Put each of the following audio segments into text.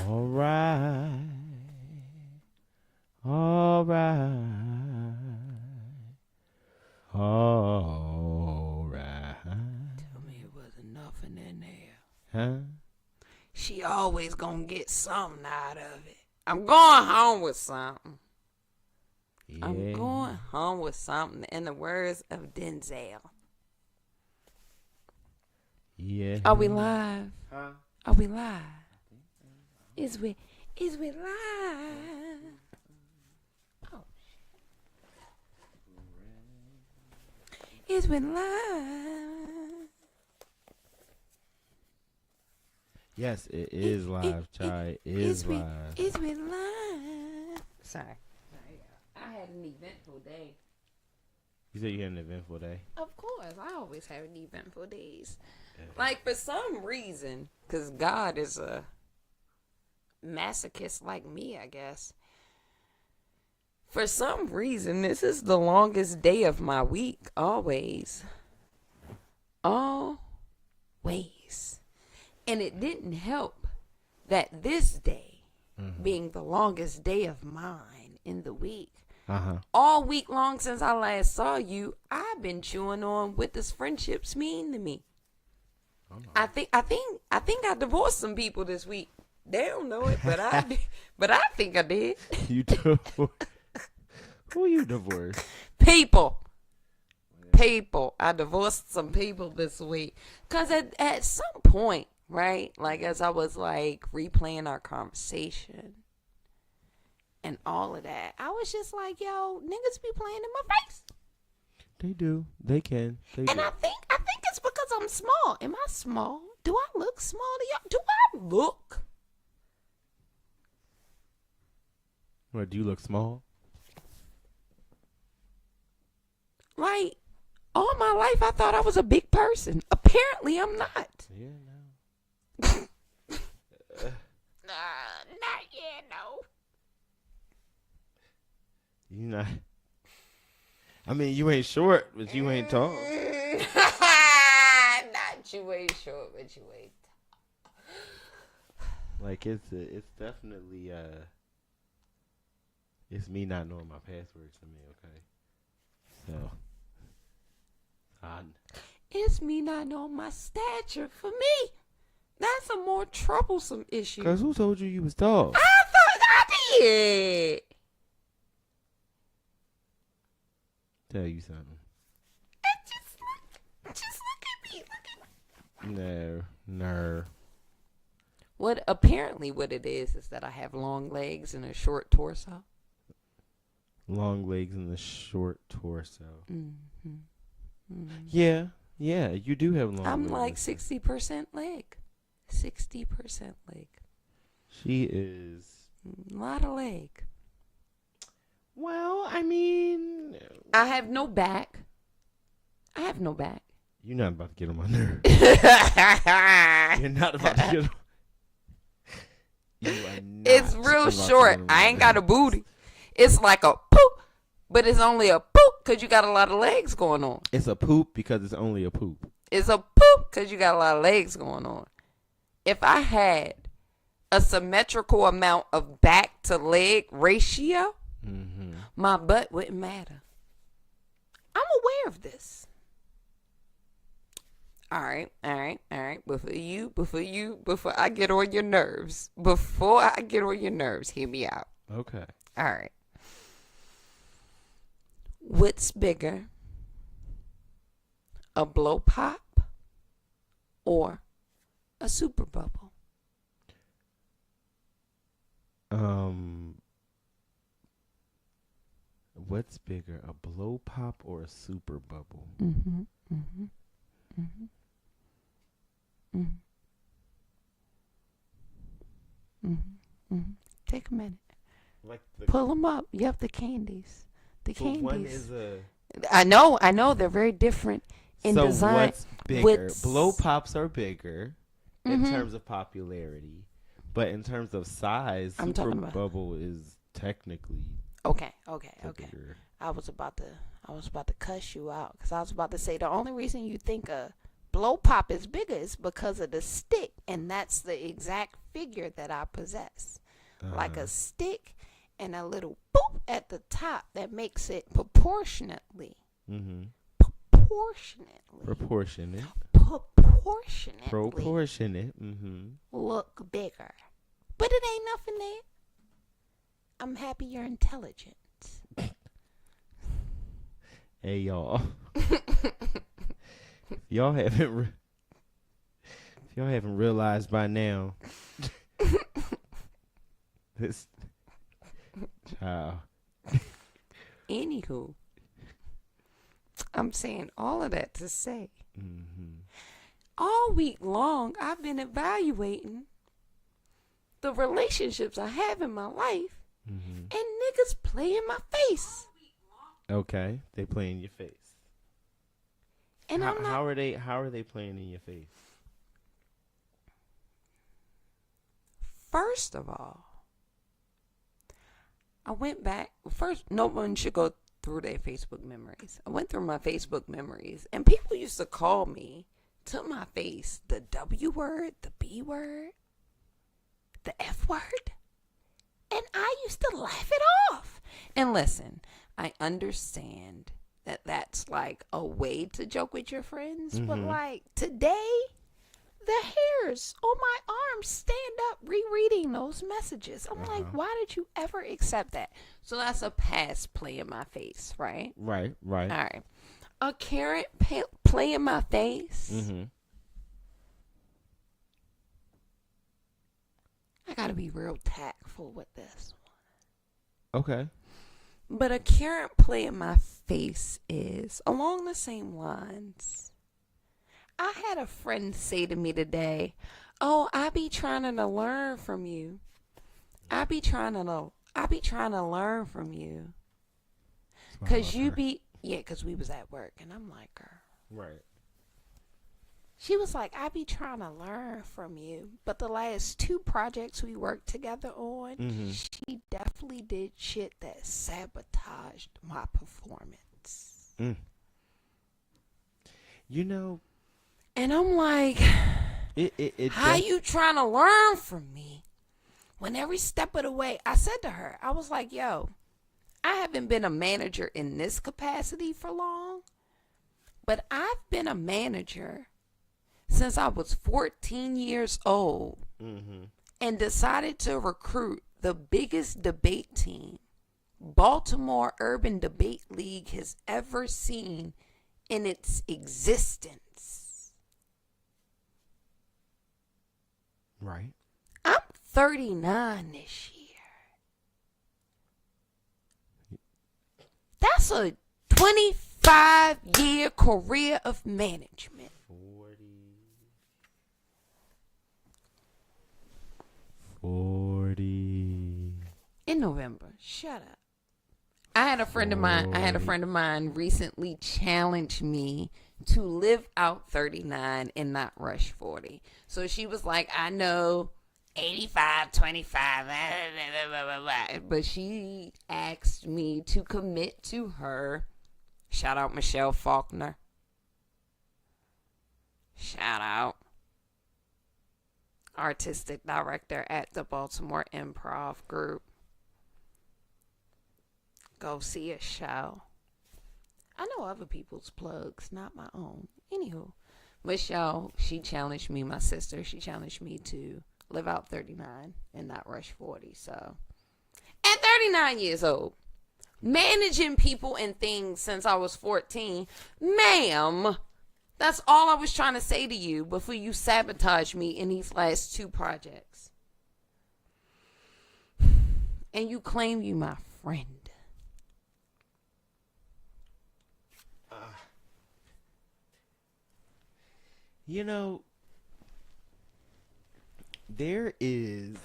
All right. All right. All right. Tell me it wasn't nothing in there. Huh? She always gonna get something out of it. I'm going home with something. Yeah. I'm going home with something. In the words of Denzel. Yeah. Are we live? Huh? Are we live? Is we live? Oh. Is we live? Yes, it is live, Chai. It is live. Is we live? Sorry. I had an eventful day. You said you had an eventful day? Of course. I always have an eventful days. Like, for some reason, because God is a masochist like me, I guess. For some reason, this is the longest day of my week. Always. Always. And it didn't help that this day, being the longest day of mine in the week, all week long since I last saw you, I've been chewing on what does friendships mean to me. I think I divorced some people this week. They don't know it, but I did. But I think I did. You divorced? Who you divorced? People. I divorced some people this week. Because at some point, right, like as I was like replaying our conversation and all of that, I was just like, yo, niggas be playing in my face. They do. They can. They And do. I think it's because I'm small. Am I small? Do I look small to y'all? Do I look? What, do you look small? Like, all my life I thought I was a big person. Apparently I'm not. Yeah, no. Not yet, no. You not. I mean, you ain't short, but you ain't tall. Not you ain't short, but you ain't tall. Like it's definitely it's me not knowing my passwords to me. Okay, so it's me not knowing my stature for me. That's a more troublesome issue. Cause who told you was tall? I thought I did. Tell you something. Just look at me. No. What it is that I have long legs and a short torso. Long legs and a short torso. Mm-hmm. Mm-hmm. Yeah, you do have long. I'm legs. like 60% leg. 60% leg. She is. A lot of leg. Well, I mean, I have no back. You're not about to get on my nerves. You're not about to get on. You are not It's real about to short. get on my I ain't got a nerves. booty. It's like a poop, but it's only a poop because you got a lot of legs going on. It's a poop because it's only a poop. It's a poop because you got a lot of legs going on. If I had a symmetrical amount of back to leg ratio, my butt wouldn't matter. I'm aware of this. All right. Before I get on your nerves, hear me out. Okay. All right. What's bigger, a blow pop or a super bubble? What's bigger, a blow pop or a super bubble? Take a minute. Like Pull them up. Yep, the candies. One is a. I know. They're very different in design. So what's bigger? Blow pops are bigger in terms of popularity, but in terms of size, super bubble is technically okay. bigger. I was about to cuss you out because I was about to say the only reason you think a blow pop is bigger is because of the stick And that's the exact figure that I possess. Like a stick and a little boop at the top that makes it proportionately. Mm-hmm. Proportionate. Mm-hmm. Look bigger. But it ain't nothing there. I'm happy you're intelligent. Hey, y'all. Y'all haven't realized by now. This child. Anywho, I'm saying all of that to say, all week long I've been evaluating the relationships I have in my life, and niggas play in my face. Okay, they play in your face. And how are they playing in your face? First of all, I went back. First, no one should go through their Facebook memories. I went through my Facebook memories, and people used to call me to my face the W word, the B word, the F word, and I used to laugh it off. And listen, I understand that that's like a way to joke with your friends, but like today, the hairs on my arms stand up rereading those messages. I'm like, why did you ever accept that? So that's a past play in my face, right? Right. All right. A current play in my face. I got to be real tactful with this one. Okay. But a current play in my face is along the same lines. I had a friend say to me today, "Oh, I be trying to learn from you. I be trying to learn from you. Cause you be cause we was at work." And I'm like, "Girl." Right. She was like, "I be trying to learn from you." But the last 2 projects we worked together on, she definitely did shit that sabotaged my performance. You know, and I'm like, how you trying to learn from me when every step of the way, I said to her, I was like, yo, I haven't been a manager in this capacity for long, but I've been a manager since I was 14 years old and decided to recruit the biggest debate team Baltimore Urban Debate League has ever seen in its existence. Right. I'm 39 this year. That's a 25-year career of management. 40. In November. Shut up. I had a friend of mine recently challenge me to live out 39 and not rush 40. So she was like, I know 85, 25, but she asked me to commit to her. Shout out Michelle Faulkner. Shout out. Artistic director at the Baltimore Improv Group. Go see a show. I know other people's plugs, not my own. Anywho, Michelle, she challenged me, my sister, she challenged me to live out 39 and not rush 40. So, at 39 years old, managing people and things since I was 14, ma'am, that's all I was trying to say to you before you sabotage me in these last 2 projects. And you claim you my friend. You know, there is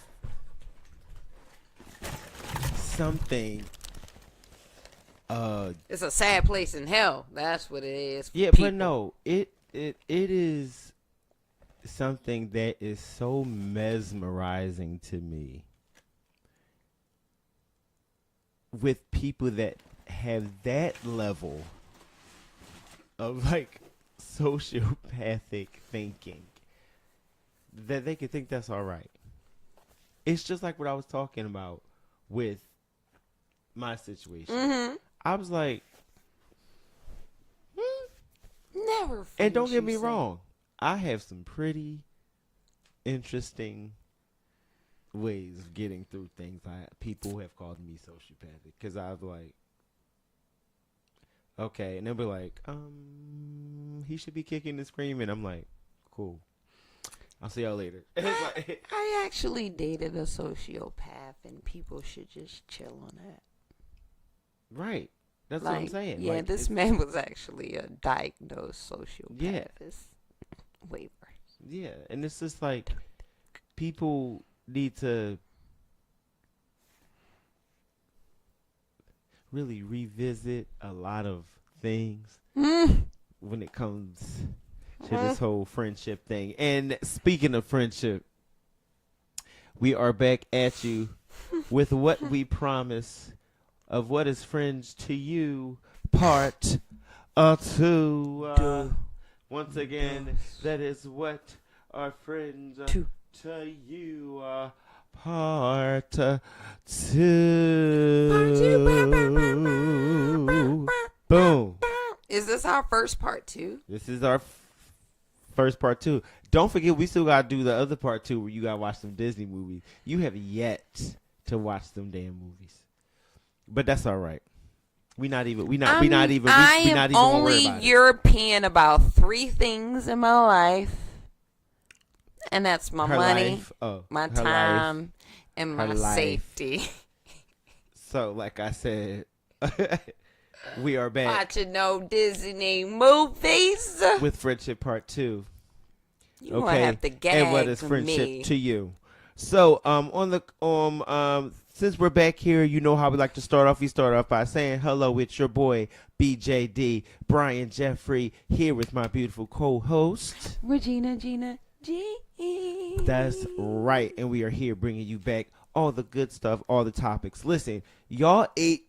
something. It's a sad place in hell. That's what it is. Yeah, people. But no, it is something that is so mesmerizing to me with people that have that level of like sociopathic thinking. that they could think that's all right. It's just like what I was talking about with my situation. Mm-hmm. I was like, never. And don't get me wrong, I have some pretty interesting ways of getting through things. People have called me sociopathic because I was like, okay, and they'll be like, he should be kicking and screaming. I'm like, cool. I'll see y'all later. I actually dated a sociopath, and people should just chill on that. Right. That's what I'm saying. Yeah, this man was actually a diagnosed sociopath. Yeah. It's way worse. Yeah, and it's just like people need to really revisit a lot of things when it comes to this whole friendship thing. And speaking of friendship, we are back at you with what we promise of what is friends to you, part 2. Once again, that is what our friends to you, part 2. Boom. Is this our first part 2? This is our first part 2. Don't forget, we still gotta do the other part 2 where you gotta watch some Disney movies. You have yet to watch them damn movies, but that's all right. We not even only European about 3 things in my life, and that's my money, my time, life, and my safety. So, like I said, we are back watching no Disney movies with Friendship Part 2. You gonna have to gag and what is friendship to you? So, since we're back here, you know how we like to start off. We start off by saying hello. It's your boy BJD, Brian Jeffrey, here with my beautiful co-host Regina G. That's right, and we are here bringing you back all the good stuff, all the topics. Listen, y'all ate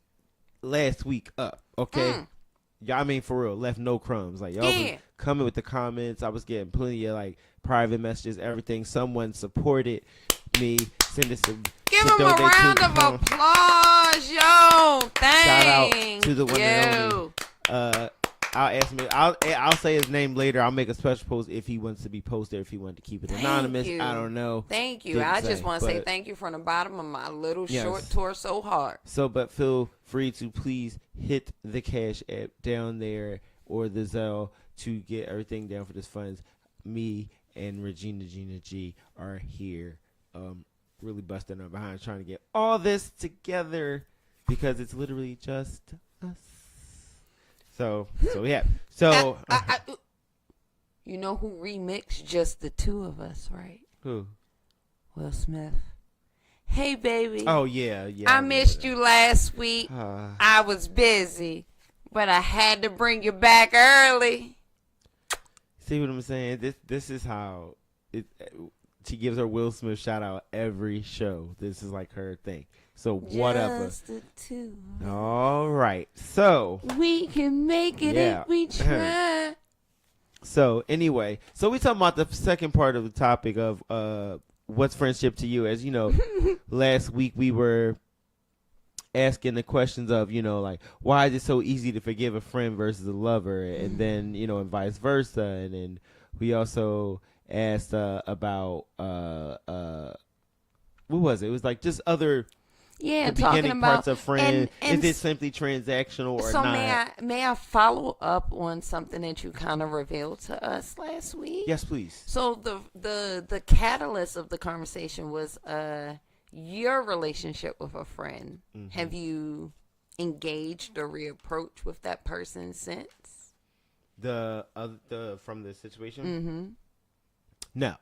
last week up, okay? Y'all, I mean, for real, left no crumbs. Like, y'all was coming with the comments. I was getting plenty of, like, private messages, everything. Someone supported me. Send us some. Give them a round of applause, yo. Thanks. Shout out to the one and only. I'll ask him. I'll say his name later. I'll make a special post if he wants to be posted. If he wanted to keep it anonymous, I don't know. Thank you. I just want to say thank you from the bottom of my little short torso heart. So, but feel free to please hit the Cash App down there or the Zelle to get everything down for this funds. Me and Regina G are here, really busting our behind trying to get all this together because it's literally just us. So yeah. So you know who remixed just the two of us, right? Who? Will Smith. Hey, baby. Oh yeah. I missed you last week. I was busy, but I had to bring you back early. See what I'm saying? This is how she gives her Will Smith shout out every show. This is like her thing. So whatever. Just the two. All right. So we can make it if we try. So anyway, so we talking about the second part of the topic of what's friendship to you. As you know, last week we were asking the questions of, like, why is it so easy to forgive a friend versus a lover, and then and vice versa, and then we also asked about what was it? It was like just other. Yeah, the talking beginning about parts of friend. Is it simply transactional or not? So may I follow up on something that you kind of revealed to us last week? Yes, please. So the catalyst of the conversation was your relationship with a friend. Mm-hmm. Have you engaged or reapproached with that person since? The from the situation? Mm-hmm. No,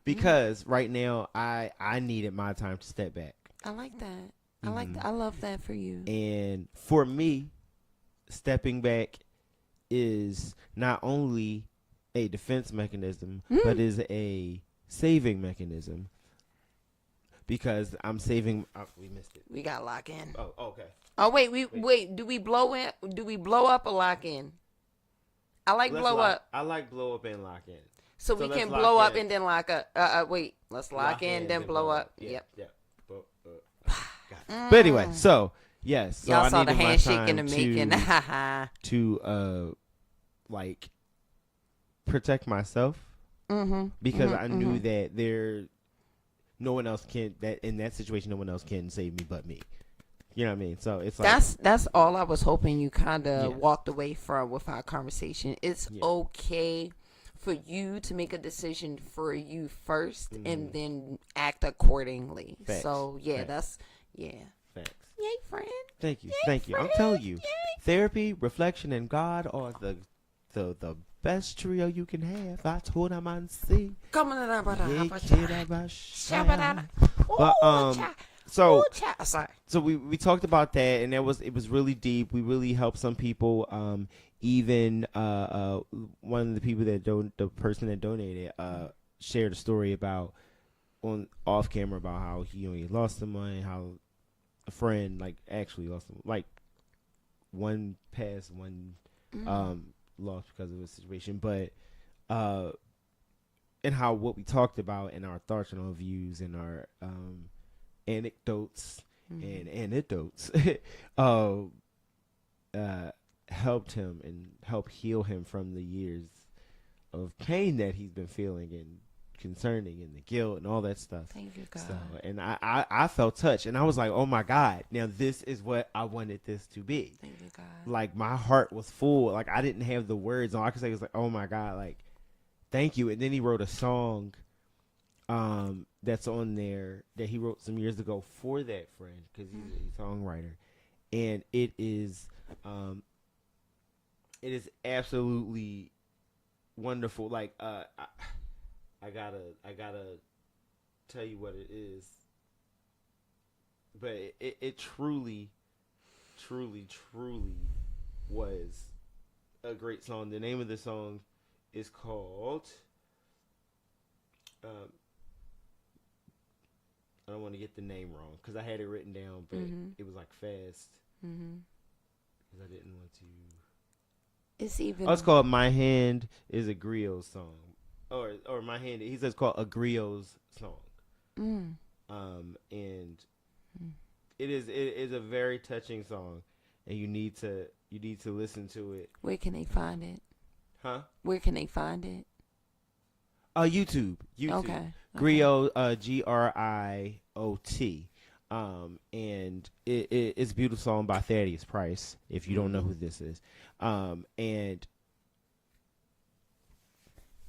because right now I needed my time to step back. I like that. I love that for you. And for me, stepping back is not only a defense mechanism, but is a saving mechanism. Because I'm saving. Oh, we missed it. We got lock in. Oh, okay. Oh wait. Do we blow in? Do we blow up or lock in? I like blow up. I like blow up and lock in. So we let's can lock blow up in. and then lock up. Wait. Let's lock in, then blow up. Yeah, Yep. yeah. But anyway, so yes, so Y'all I saw the needed my handshake in the time making. to like protect myself because I knew that no one else can that in that situation no one else can save me but me. You know what I mean? So it's like That's all I was hoping you kind of Yeah. walked away from with our conversation. It's Yeah. okay for you to make a decision for you 1st Mm-hmm. and then act accordingly. Facts. So yeah, Facts. yeah. facts. Yay, friend. Thank you. Thank you. I'm telling you. Therapy, reflection, and God are the best trio you can have. I told him I'd see. Come on, But so sorry. so we talked about that, and it was really deep. We really helped some people. Even one of the people the person that donated shared a story about off camera about how he lost some money, how a friend like actually lost some, like one passed, one lost because of the situation, but and how what we talked about and our thoughts and our views and our anecdotes and anecdotes helped him and helped heal him from the years of pain that he's been feeling and concerning and the guilt and all that stuff. Thank you, God. So, and I felt touched, and I was like, oh my God, now this is what I wanted this to be. Thank you, God. Like my heart was full. Like I didn't have the words. All I could say was like, oh my God, like thank you. And then he wrote a song that's on there that he wrote some years ago for that friend because he's a songwriter, and it is absolutely wonderful. Like I gotta tell you what it is, but it truly was a great song. The name of the song is called I don't want to get the name wrong because I had it written down, but it was like fast because I didn't want to. It's even. Oh, it's called "My Hand Is a Griot's Song," or "My Hand." He says called a Griot's song. And it is a very touching song, and you need to listen to it. Where can they find it? Huh? Where can they find it? YouTube. Okay. Griot, Griot. And it's a beautiful song by Thaddeus Price, if you don't know who this is. And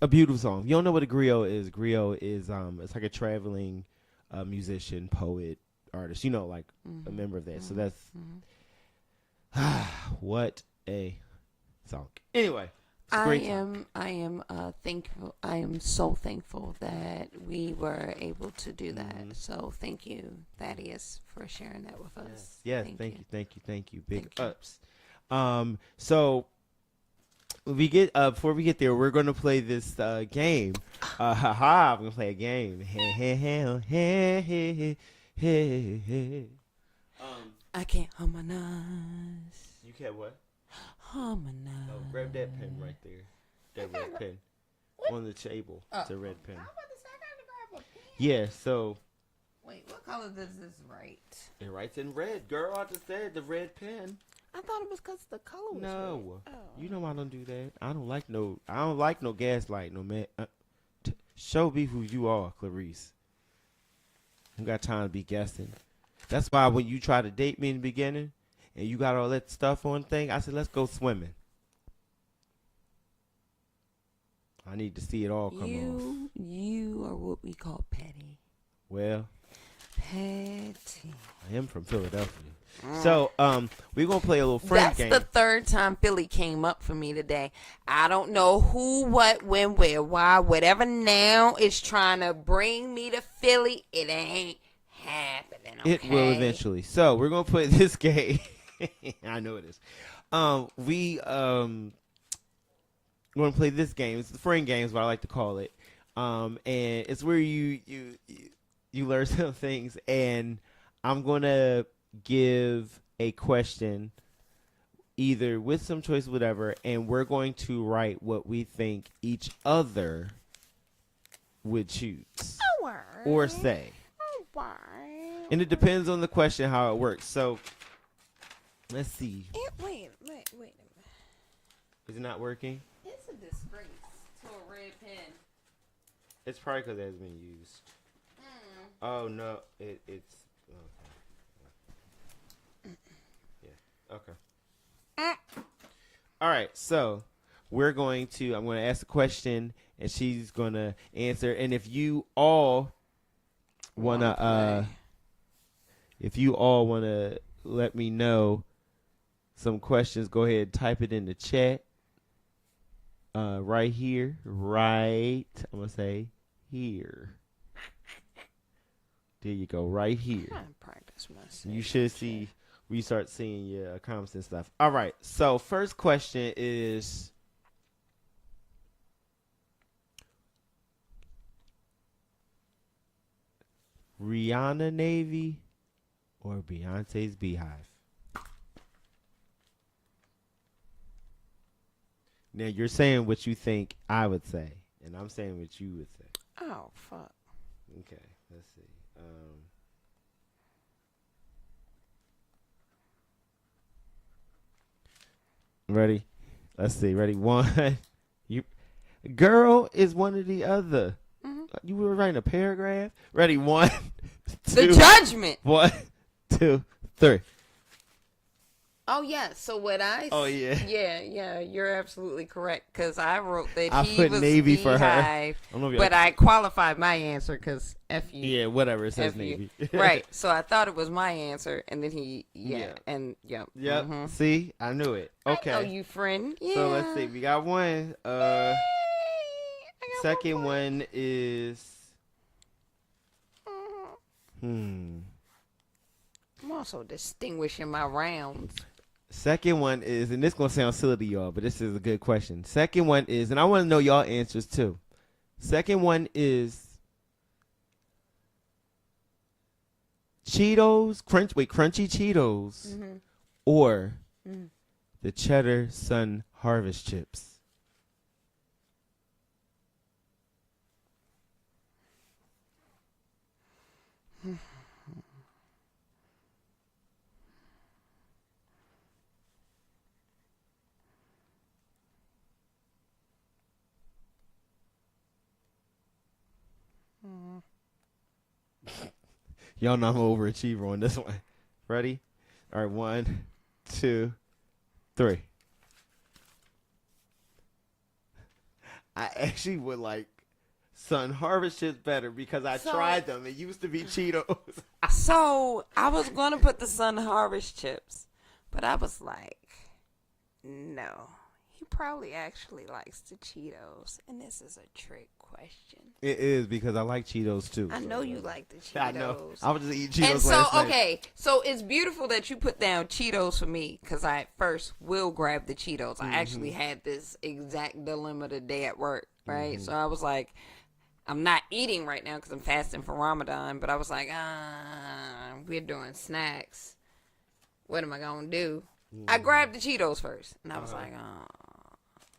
a beautiful song. You don't know what a griot is. Griot is it's like a traveling musician, poet, artist, like a member of that. So that's what a song. Anyway, it's a great song. I am thankful. I am so thankful that we were able to do that. So thank you, Thaddeus, for sharing that with us. Yes, thank you. Big Thank you. ups. So before we get there, we're gonna play this game. I'm gonna play a game. I can't harmonize. You can't what? Harmonize. Oh, grab that pen right there. That red pen on the table. It's a red pen. Yeah. So Wait, what color does this write? it writes in red, girl. I just said the red pen. I thought it was because the color was No, red. Oh. you know I don't do that. I don't like no gaslight, no man. Show me who you are, Clarice. I got time to be guessing. That's why when you try to date me in the beginning and you got all that stuff on thing, I said let's go swimming. I need to see it all come off. You are what we call petty. Well, Petty. I am from Philadelphia. So, we're going to play a little friend game. That's the third time Philly came up for me today. I don't know who, what, when, where, why, whatever now is trying to bring me to Philly. It ain't happening, okay? It will eventually. So, we're going to play this game. I know it is. We're going to play this game. It's the friend game is what I like to call it. And it's where you learn some things, and I'm going to give a question either with some choice, whatever, and we're going to write what we think each other would choose Alright. or say. Alright. And it depends on the question how it works. So let's see. Wait a minute. Is it not working? It's a disgrace to a red pen. It's probably because it has been used. Oh no, it's okay. Yeah. Okay. All right. So I'm going to ask a question, and she's gonna answer. And if you all wanna let me know some questions, go ahead and type it in the chat. Right here. Right. I'm gonna say here. There you go. Right here. I practice myself. You should see. We start seeing your comments and stuff. All right. So first question is. Rihanna Navy or Beyonce's Beehive? Now you're saying what you think I would say, and I'm saying what you would say. Oh, fuck. Okay, let's see. Ready? Let's see. Ready? One. You, girl is one or the other. Mm-hmm. You were writing a paragraph. Ready? One, The two, judgment. 1, 2, 3. Oh, yeah. So what Oh, yeah. Yeah, you're absolutely correct. Because I wrote that I he put was Navy for her. Beehive, I don't know if but I qualified my answer because F you. Yeah, whatever. It says F you. Navy. Right. So I thought it was my answer, and then he, Yeah. and Yep. mhm. See, I knew it. Okay. I know you, friend. Yeah. So let's see. We got one. Yay, I got Second point. one is. Mhm. I'm also distinguishing my rounds. Second one is, and this gonna sound silly to y'all, but this is a good question. Second one is, and I want to know y'all answers too. Second one is Cheetos, crunchy Cheetos, or the Cheddar Sun Harvest chips. Y'all know I'm an overachiever on this one. Ready? All right, 1, 2, 3. I actually would like Sun Harvest chips better because I tried them. It used to be Cheetos. So I was going to put the Sun Harvest chips, but I was like, no. He probably actually likes the Cheetos, and this is a trick question. It is because I like Cheetos too. I know you like the Cheetos. I know. I was just eating Cheetos And so, last night. okay, so it's beautiful that you put down Cheetos for me because I at first will grab the Cheetos. I actually had this exact dilemma today at work, right? So I was like, I'm not eating right now because I'm fasting for Ramadan, but I was like, we're doing snacks. What am I going to do? I grabbed the Cheetos first, and I was like,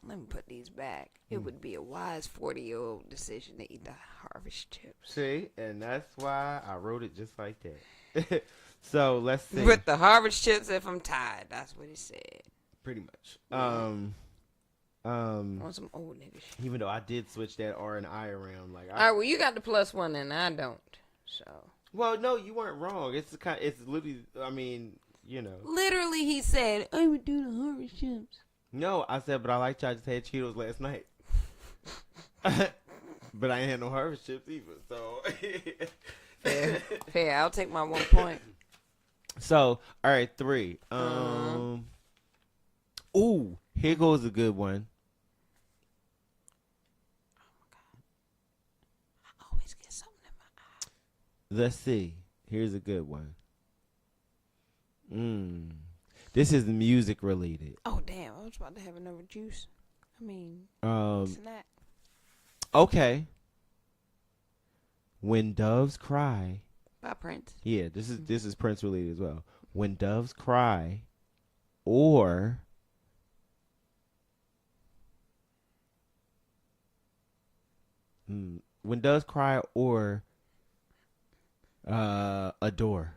let me put these back. It would be a wise 40-year-old decision to eat the Harvest chips. See, and that's why I wrote it just like that. So let's see. With the Harvest chips if I'm tired. That's what he said. Pretty much. On some old nigga shit. Even though I did switch that R and I around, like All right, well, you got the +1 and I don't. So. Well, no, you weren't wrong. It's literally. I mean, you know. Literally, he said, I would do the Harvest chips. No, I said, but I like I just had Cheetos last night. But I ain't had no Harvest chips either. So. Fair. I'll take my 1 point. So, all right, 3. Ooh, here goes a good one. I always get something in my eye. Let's see. Here's a good one. This is music related. Oh, damn. I was about to have another juice. I mean, snack. Okay. When Doves Cry. By Prince. Yeah, this is Prince related as well. When Doves Cry, or When Doves Cry or Adore.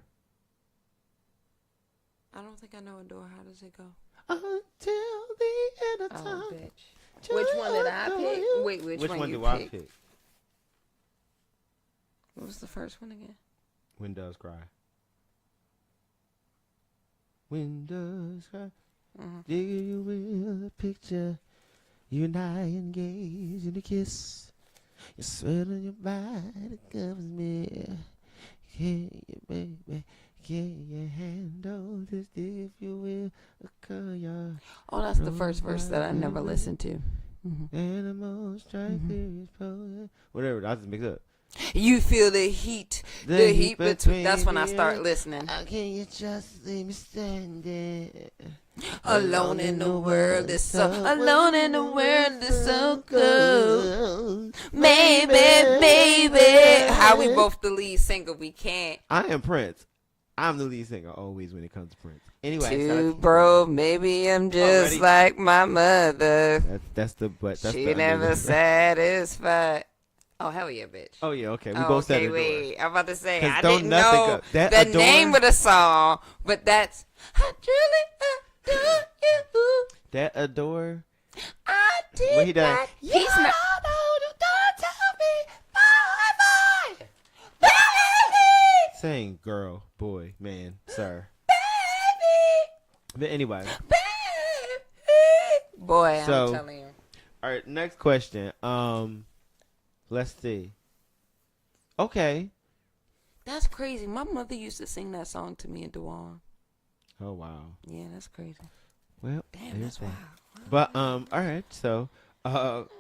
I don't think I know Adore. How does it go? Until the end of time. Oh, bitch. Which one did I pick? Wait, which one you do I pick? pick? What was the first one again? When Doves Cry. When Doves Cry. Do you will picture you and I engaged in a kiss? You sweat on your body covers me. Can you, baby? Can you handle this if you will? Oh, that's the first verse that I never listened to. Animals strike whatever. I just mix up. You feel the heat between. That's when I start listening. How can you just leave me standing? Alone in the world is so alone in the world is so cold. Baby. How we both the lead singer? We can't. I am Prince. I'm the lead singer always when it comes to Prince. Anyway, too, bro. Maybe I'm just like my mother. That's the but. That's she the never satisfied. Oh, hell yeah, bitch. Oh, yeah, okay. We both said Adore. Wait. I'm about to say, I don't didn't know the Adore? name of the song, but that's, I truly adore you. That Adore? I did what he done? not. He's not. Don't tell me, baby. Saying girl, boy, man, sir. Baby. But anyway. Baby. Boy, so, I'm telling you. All right, next question. Let's see. Okay. That's crazy. My mother used to sing that song to me in Dewan. Oh, wow. Yeah, that's crazy. Well, damn, that's wild. But, all right. So,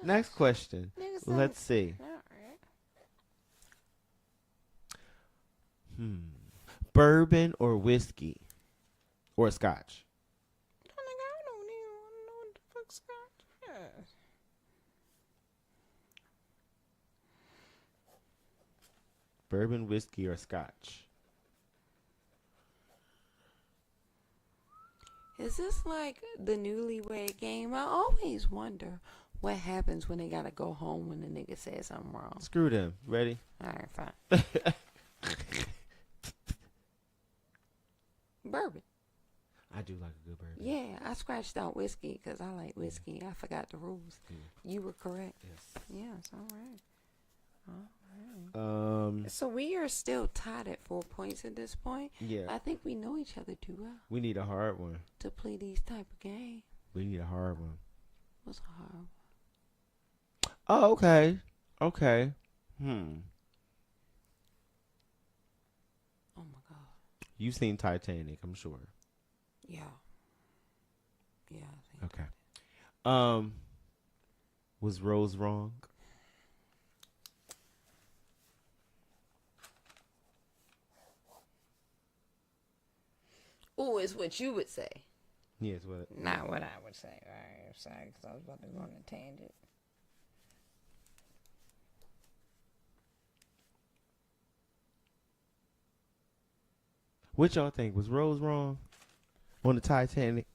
next question. Let's see. All right. Bourbon or whiskey? Or scotch? I don't even know what the fuck scotch is. Bourbon, whiskey, or scotch? Is this like the newlywed game? I always wonder what happens when they gotta go home when the nigga says something wrong. Screw them. Ready? All right, fine. Bourbon. I do like a good bourbon. Yeah, I scratched out whiskey because I like whiskey. I forgot the rules. Yeah. You were correct. Yes. Yes, all right. So we are still tied at 4 points at this point. Yeah. I think we know each other too well We need a hard one. to play these type of games. We need a hard one. What's a hard one? Oh, okay. Okay. Oh my God. You've seen Titanic, I'm sure. Yeah. Yeah. I think Okay. Was Rose wrong? Oh, it's what you would say. Yes, what? Not what I would say. All right, sorry, because I was about to go on a tangent. What y'all think? Was Rose wrong on the Titanic?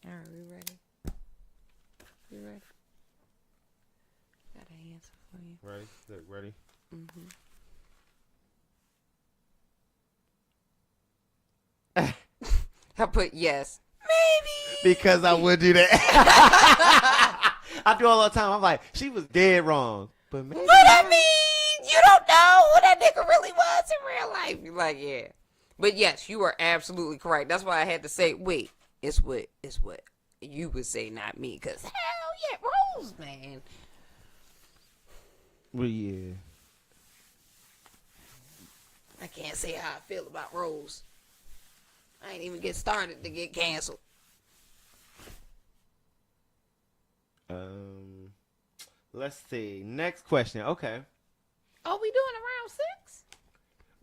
All right, we ready? You ready? Got an answer for you. Ready? Look, ready? I put yes. Maybe. Because I would do that. I do all the time. I'm like, she was dead wrong. But maybe. But I mean, you don't know who that nigga really was in real life. You're like, yeah. But yes, you are absolutely correct. That's why I had to say, wait, it's what you would say, not me. Because hell yeah, Rose, man. Well, yeah. I can't say how I feel about Rose. I ain't even get started to get canceled. Let's see. Next question. Okay. Are we doing a round 6?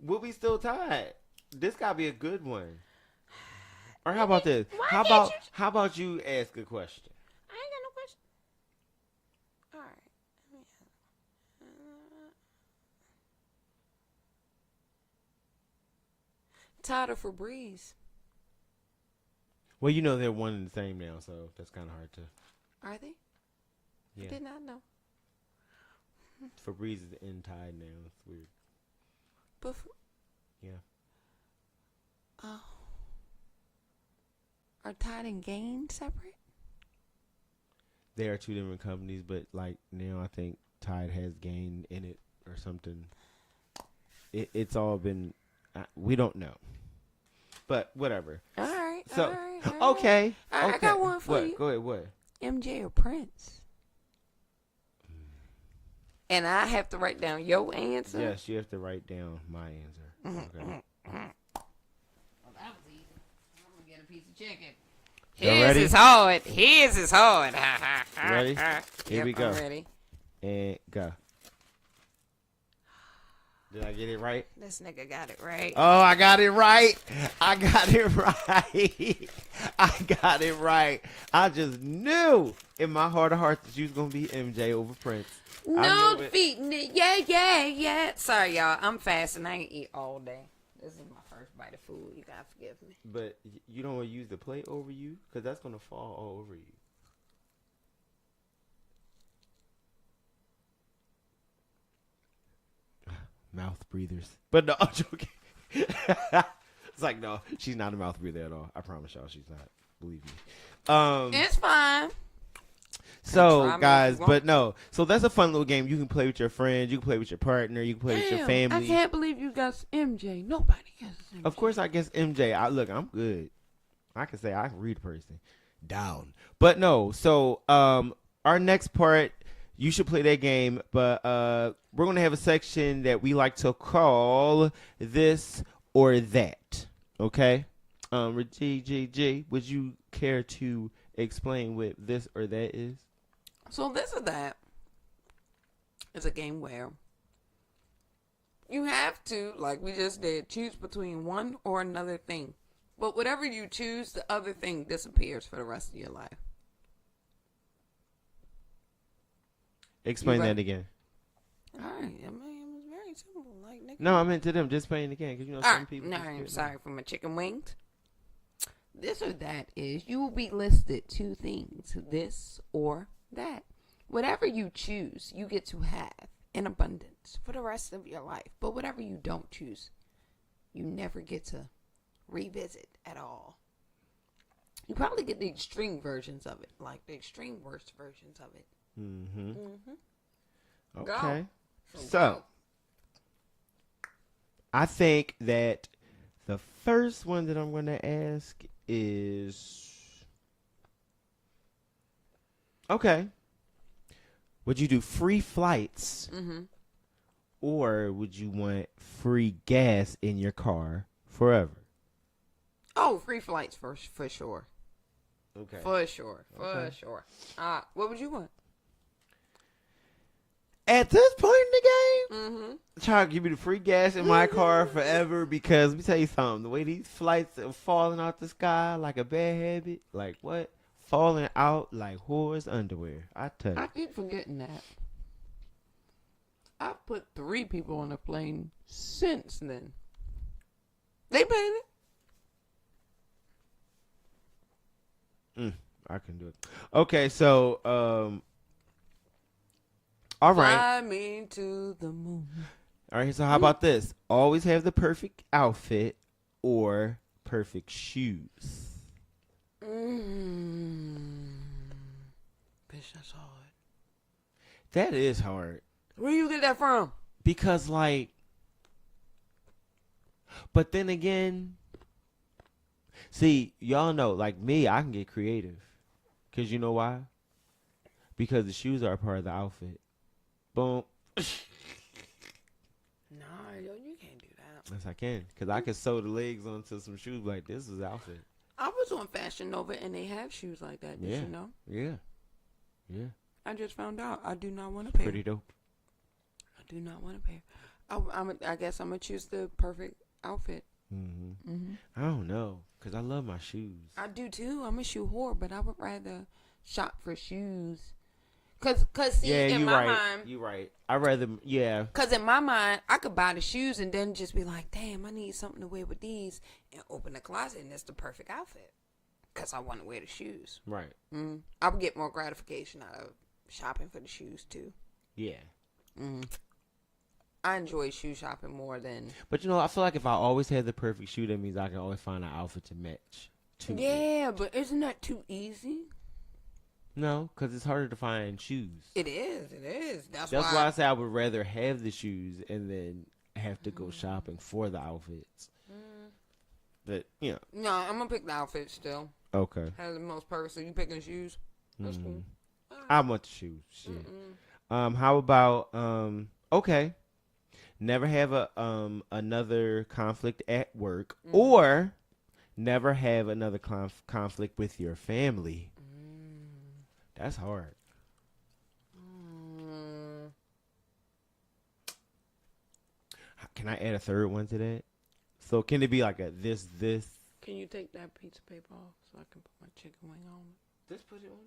Will we still tied? This gotta be a good one. Or how about this? Why How can't how about you ask a question? I ain't got no question. All right. Tide or Febreze? Well, you know they're one and the same now, so that's kind of hard to. Are they? Yeah. I did not know. Febreze is in Tide now. It's weird. But Yeah. Oh. Are Tide and Gain separate? They are two different companies, but like now I think Tide has Gain in it or something. It's all been. We don't know. But whatever. All right. So all right. okay. All right, okay. I got one for what? you. Go ahead. What? MJ or Prince? And I have to write down your answer. Yes, you have to write down my answer. Okay. Well, that was easy. I'm gonna get a piece of chicken. Y'all ready? His is hard. His is hard. You ready? Here Yep, we go. I'm ready. And go. Did I get it right? This nigga got it right. Oh, I got it right. I got it right. I got it right. I just knew in my heart of hearts that you was going to be MJ over Prince. No feet. Yeah. Sorry, y'all. I'm fasting. I ain't eat all day. This is my first bite of food. You gotta forgive me. But you don't want to use the plate over you? Because that's going to fall all over you. Mouth breathers. But no, I'm joking. It's like, no, she's not a mouth breather at all. I promise y'all she's not. Believe me. It's fine. So, guys, but no. So that's a fun little game. You can play with your friends. You can play with your partner. You can play with your family. I can't believe you got MJ. Nobody gets MJ. Of course, I guess MJ. Look, I'm good. I can say I can read a person down. But no. So, our next part, you should play that game. But we're going to have a section that we like to call This or That. Okay? GGG, would you care to explain what This or That is? So This or That is a game where you have to, like we just did, choose between one or another thing. But whatever you choose, the other thing disappears for the rest of your life. Explain that again. All right. I mean, it was very simple. Like, Nick. No, I meant to them. Just explain it again. Because, you know, some people. No, I'm sorry for my chicken wings. This or that is you will be listed two things. This or that. Whatever you choose, you get to have in abundance for the rest of your life. But whatever you don't choose, you never get to revisit at all. You probably get the extreme versions of it, like the extreme worst versions of it. Okay. So, I think that the first one that I'm going to ask is, okay, would you do free flights or would you want free gas in your car forever? Oh, free flights for sure. Okay. For sure. What would you want? At this point in the game, try to give me the free gas in my car forever because let me tell you something. The way these flights are falling out the sky like a bad habit, like what? Falling out like whore's underwear. I tell you. I keep forgetting that. I've put 3 people on a plane since then. They paid it. I can do it. Okay, so all right. Fly me to the moon. All right, so how about this? Always have the perfect outfit or perfect shoes. Bitch, that's hard. That is hard. Where you get that from? Because, like, but then again, see, y'all know, like me, I can get creative. Because you know why? Because the shoes are a part of the outfit. Boom. No, you can't do that. Yes, I can. Because I can sew the legs onto some shoes like this is the outfit. I was on Fashion Nova and they have shoes like that. Did you know? Yeah. I just found out. I do not want a pair. Pretty dope. I do not want a pair. I guess I'm going to choose the perfect outfit. I don't know. Because I love my shoes. I do too. I'm a shoe whore, but I would rather shop for shoes. Cause see, in my mind, you're right. I rather, Cause in my mind, I could buy the shoes and then just be like, damn, I need something to wear with these, and open the closet, and it's the perfect outfit. because I want to wear the shoes. Right. I would get more gratification out of shopping for the shoes too. Yeah. I enjoy shoe shopping more than. But I feel like if I always had the perfect shoe, that means I can always find an outfit to match. Yeah, but isn't that too easy? No, because it's harder to find shoes. It is. It is. That's why I say I would rather have the shoes and then have to go shopping for the outfits. But No, I'm gonna pick the outfit still. Okay. Has the most purpose. So you picking the shoes? That's cool. I want the shoes. Shit. How about okay. Never have another conflict at work, or never have another conflict with your family. That's hard. Can I add a third one to that? So can it be like a this? Can you take that piece of paper off so I can put my chicken wing on it? Just put it on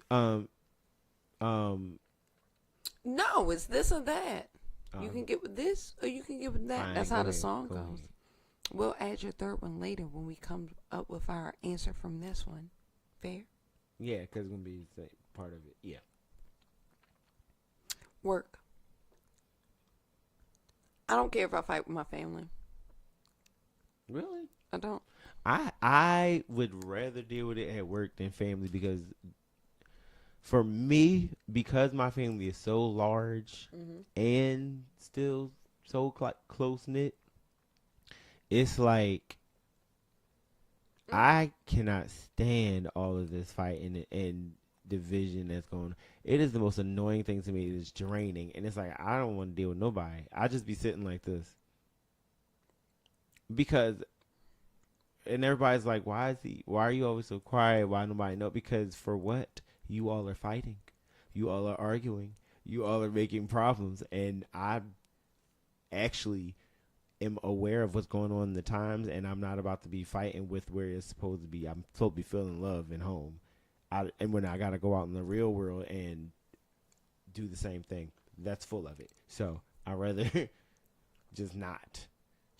there. No, it's this or that. You can get with this or you can get with that. Fine, That's how the ahead, song go goes. ahead. We'll add your third one later when we come up with our answer from this one. Fair? Yeah, because it's going to be the same part of it. Yeah. Work. I don't care if I fight with my family. Really? I don't. I would rather deal with it at work than family because for me, because my family is so large and still so close-knit, it's like I cannot stand all of this fighting and division that's going on. It is the most annoying thing to me. It's draining. And it's like, I don't want to deal with nobody. I just be sitting like this. And everybody's like, why are you always so quiet? Why nobody know? Because for what? You all are fighting. You all are arguing. You all are making problems. And I actually am aware of what's going on in the times, and I'm not about to be fighting with where it's supposed to be. I'm supposed to be feeling love and home. And when I got to go out in the real world and do the same thing, that's full of it. So I'd rather just not.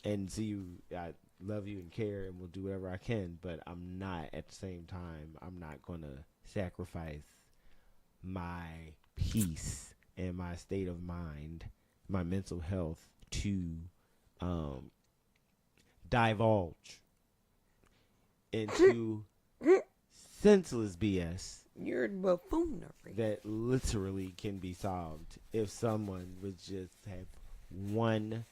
And see you, I love you and care and will do whatever I can, but I'm not at the same time. I'm not going to sacrifice my peace and my state of mind, my mental health to divulge into senseless BS. You're buffoonery. That literally can be solved if someone would just have one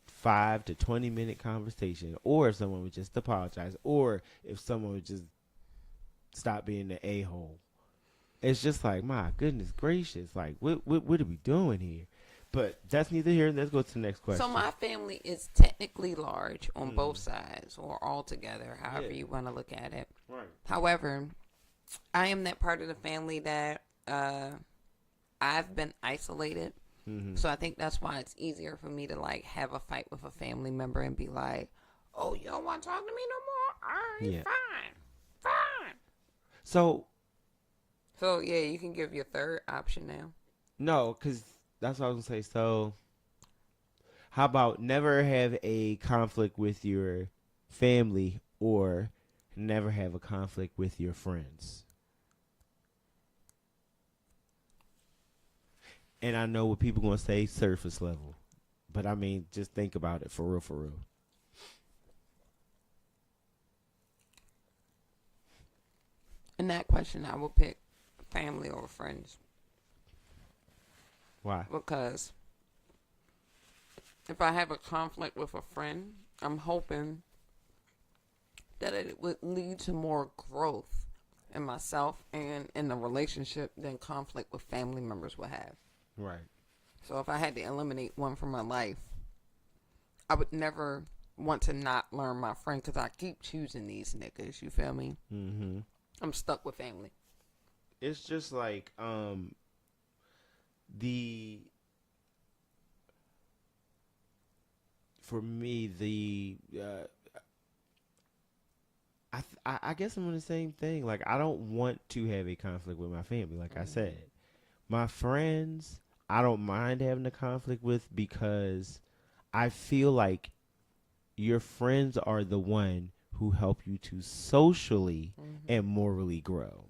5 to 20 minute conversation, or if someone would just apologize, or if someone would just stop being the a-hole. It's just like, my goodness gracious, like what are we doing here? But that's neither here. Let's go to the next question. So my family is technically large on both sides, or all together, however you want to look at it. Right. However, I am that part of the family that I've been isolated. So I think that's why it's easier for me to like have a fight with a family member and be like, "Oh, you don't want to talk to me no more? All right, fine." So yeah, you can give your third option now. No, because that's what I was gonna say. So how about never have a conflict with your family, or never have a conflict with your friends? And I know what people gonna say, surface level, but I mean, just think about it for real, for real. In that question, I will pick family over friends. Why? Because if I have a conflict with a friend, I'm hoping that it would lead to more growth in myself and in the relationship than conflict with family members would have. Right. So if I had to eliminate one from my life, I would never want to not learn my friend because I keep choosing these niggas. You feel me? Mm-hmm. I'm stuck with family. It's just like for me I guess I'm on the same thing. Like, I don't want to have a conflict with my family. Like I said, my friends, I don't mind having a conflict with, because I feel like your friends are the one who help you to socially and morally grow.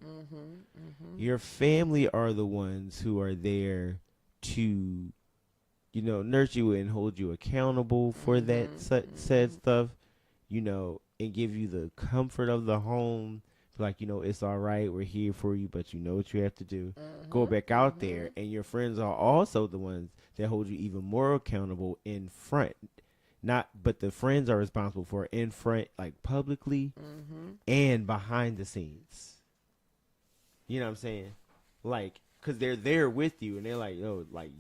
Your family are the ones who are there to, nurture you and hold you accountable for that said stuff, and give you the comfort of the home. Like, it's all right. We're here for you, but you know what you have to do. Go back out there. And your friends are also the ones that hold you even more accountable in front. But the friends are responsible for in front, like publicly and behind the scenes. You know what I'm saying? Like, because they're there with you and they're like, yo, like,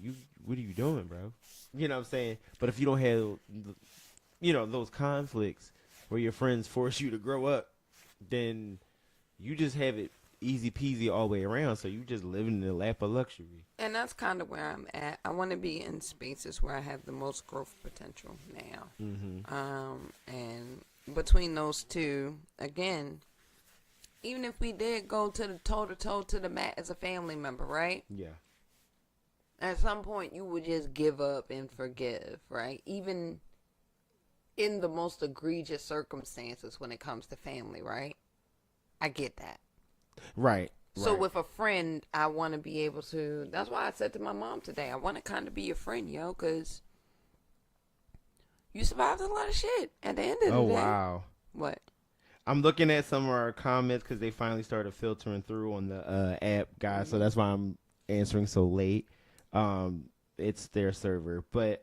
what are you doing, bro? You know what I'm saying? But if you don't have, those conflicts where your friends force you to grow up, then you just have it easy peasy all the way around. So you just living in the lap of luxury. And that's kind of where I'm at. I want to be in spaces where I have the most growth potential now. And between those two, again, even if we did go to the toe-to-toe to the mat as a family member, right? Yeah. At some point, you would just give up and forgive, right? Even in the most egregious circumstances when it comes to family, right? I get that. Right. So with a friend, I want to be able to, that's why I said to my mom today, I want to kind of be your friend, yo, because you survived a lot of shit at the end of the day. Oh, wow. What? I'm looking at some of our comments because they finally started filtering through on the app, guys. So that's why I'm answering so late. It's their server. But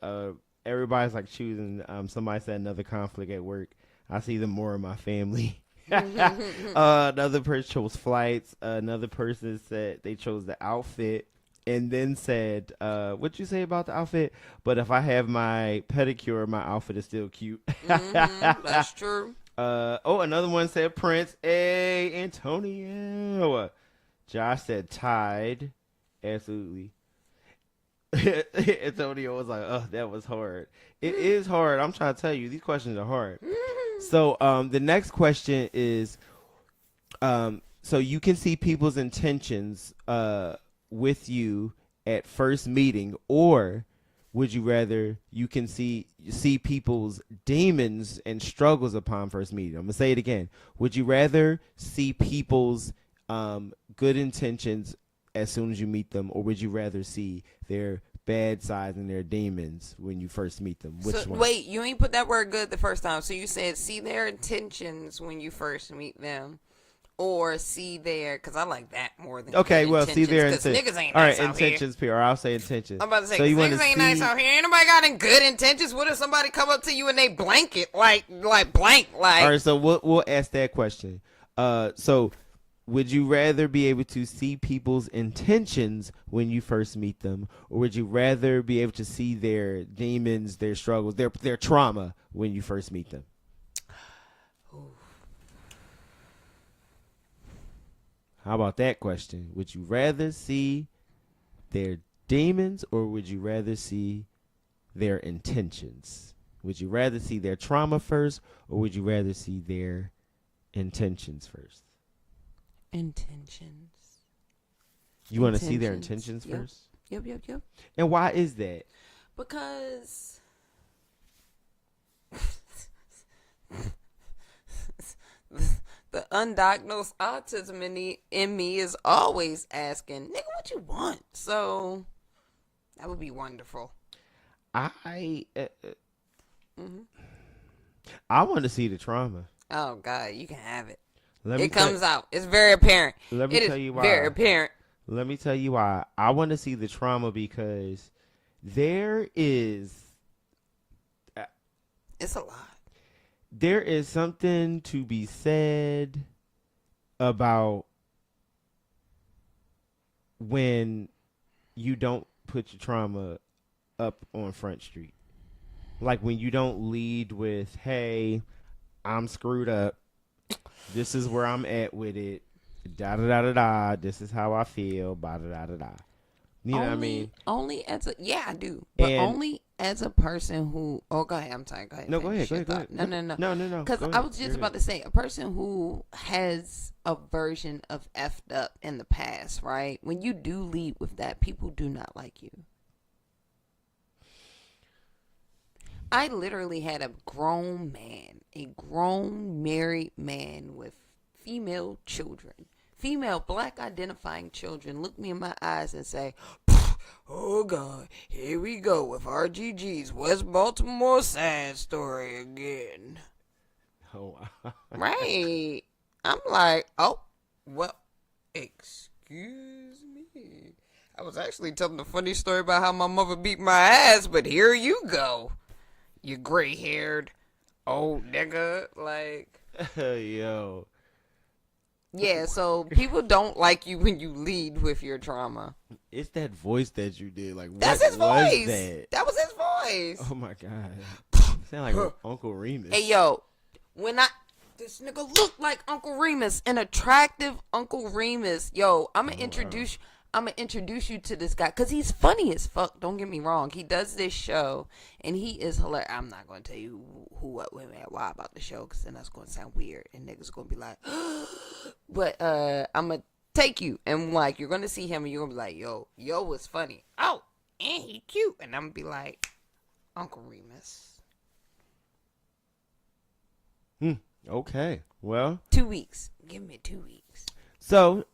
everybody's like choosing. Somebody said another conflict at work. I see them more in my family. Another person chose flights. Another person said they chose the outfit. And then said, what'd you say about the outfit? But if I have my pedicure, my outfit is still cute. That's true. Another one said Prince. Hey, Antonio. Josh said Tide. Absolutely. Antonio was like, oh, that was hard. It is hard. I'm trying to tell you, these questions are hard. So, the next question is, so you can see people's intentions, with you at first meeting, or would you rather you can see people's demons and struggles upon first meeting? I'm gonna say it again. Would you rather see people's good intentions as soon as you meet them, or would you rather see their bad sides and their demons when you first meet them? Which one? Wait, you ain't put that word good the first time. So you said see their intentions when you first meet them, or see their, because I like that more than okay. Well, see their intentions. Niggas ain't all nice right, out intentions. here. PR. I'll say intentions. I'm about to say, so you niggas ain't nice out here. Ain't nobody got any good intentions. What if somebody come up to you and they blanket like blank like? All right, so we'll ask that question. So would you rather be able to see people's intentions when you first meet them, or would you rather be able to see their demons, their struggles, their trauma when you first meet them? How about that question? Would you rather see their demons, or would you rather see their intentions? Would you rather see their trauma first, or would you rather see their intentions first? Intentions. You want to see their intentions Yep. first? Yep. And why is that? Because the undiagnosed autism in me is always asking, nigga, what you want? So that would be wonderful. I want to see the trauma. Oh God, you can have it. Let me It comes out. It's very apparent. Let me tell you why. Very apparent. Let me tell you why. I want to see the trauma because there is It's a lot. There is something to be said about when you don't put your trauma up on Front Street. Like when you don't lead with, hey, I'm screwed up. This is where I'm at with it. Da da da da da. This is how I feel. Ba da da da da. You know what I mean? Only as a I do, but And only as a person who. Oh, go ahead. I'm sorry. Go ahead. No, go ahead. Go ahead. No. Because I was just about to say, a person who has a version of effed up in the past, right? When you do lead with that, people do not like you. I literally had a grown married man with female children, female black identifying children, look me in my eyes and say, "Oh God, here we go with RGG's West Baltimore side story again." Oh, wow. Right. I'm like, oh, well, excuse me. I was actually telling a funny story about how my mother beat my ass, but here you go. You gray-haired old nigga. Like, Yo. yeah, so people don't like you when you lead with your trauma. It's that voice that you did. Like, That's what his was voice. that? That was his voice. Oh my God. Sound like Uncle Remus. Hey, yo, this nigga looked like Uncle Remus, an attractive Uncle Remus. Yo, I'm gonna introduce you to this guy because he's funny as fuck. Don't get me wrong. He does this show and he is hilarious. I'm not gonna tell you who, what, when, and why about the show because then that's gonna sound weird and niggas gonna be like, but I'm gonna take you and like you're gonna see him and you're gonna be like, yo was funny. Oh, and he cute, and I'm gonna be like, Uncle Remus. Okay. Well. 2 weeks. Give me 2 weeks. So,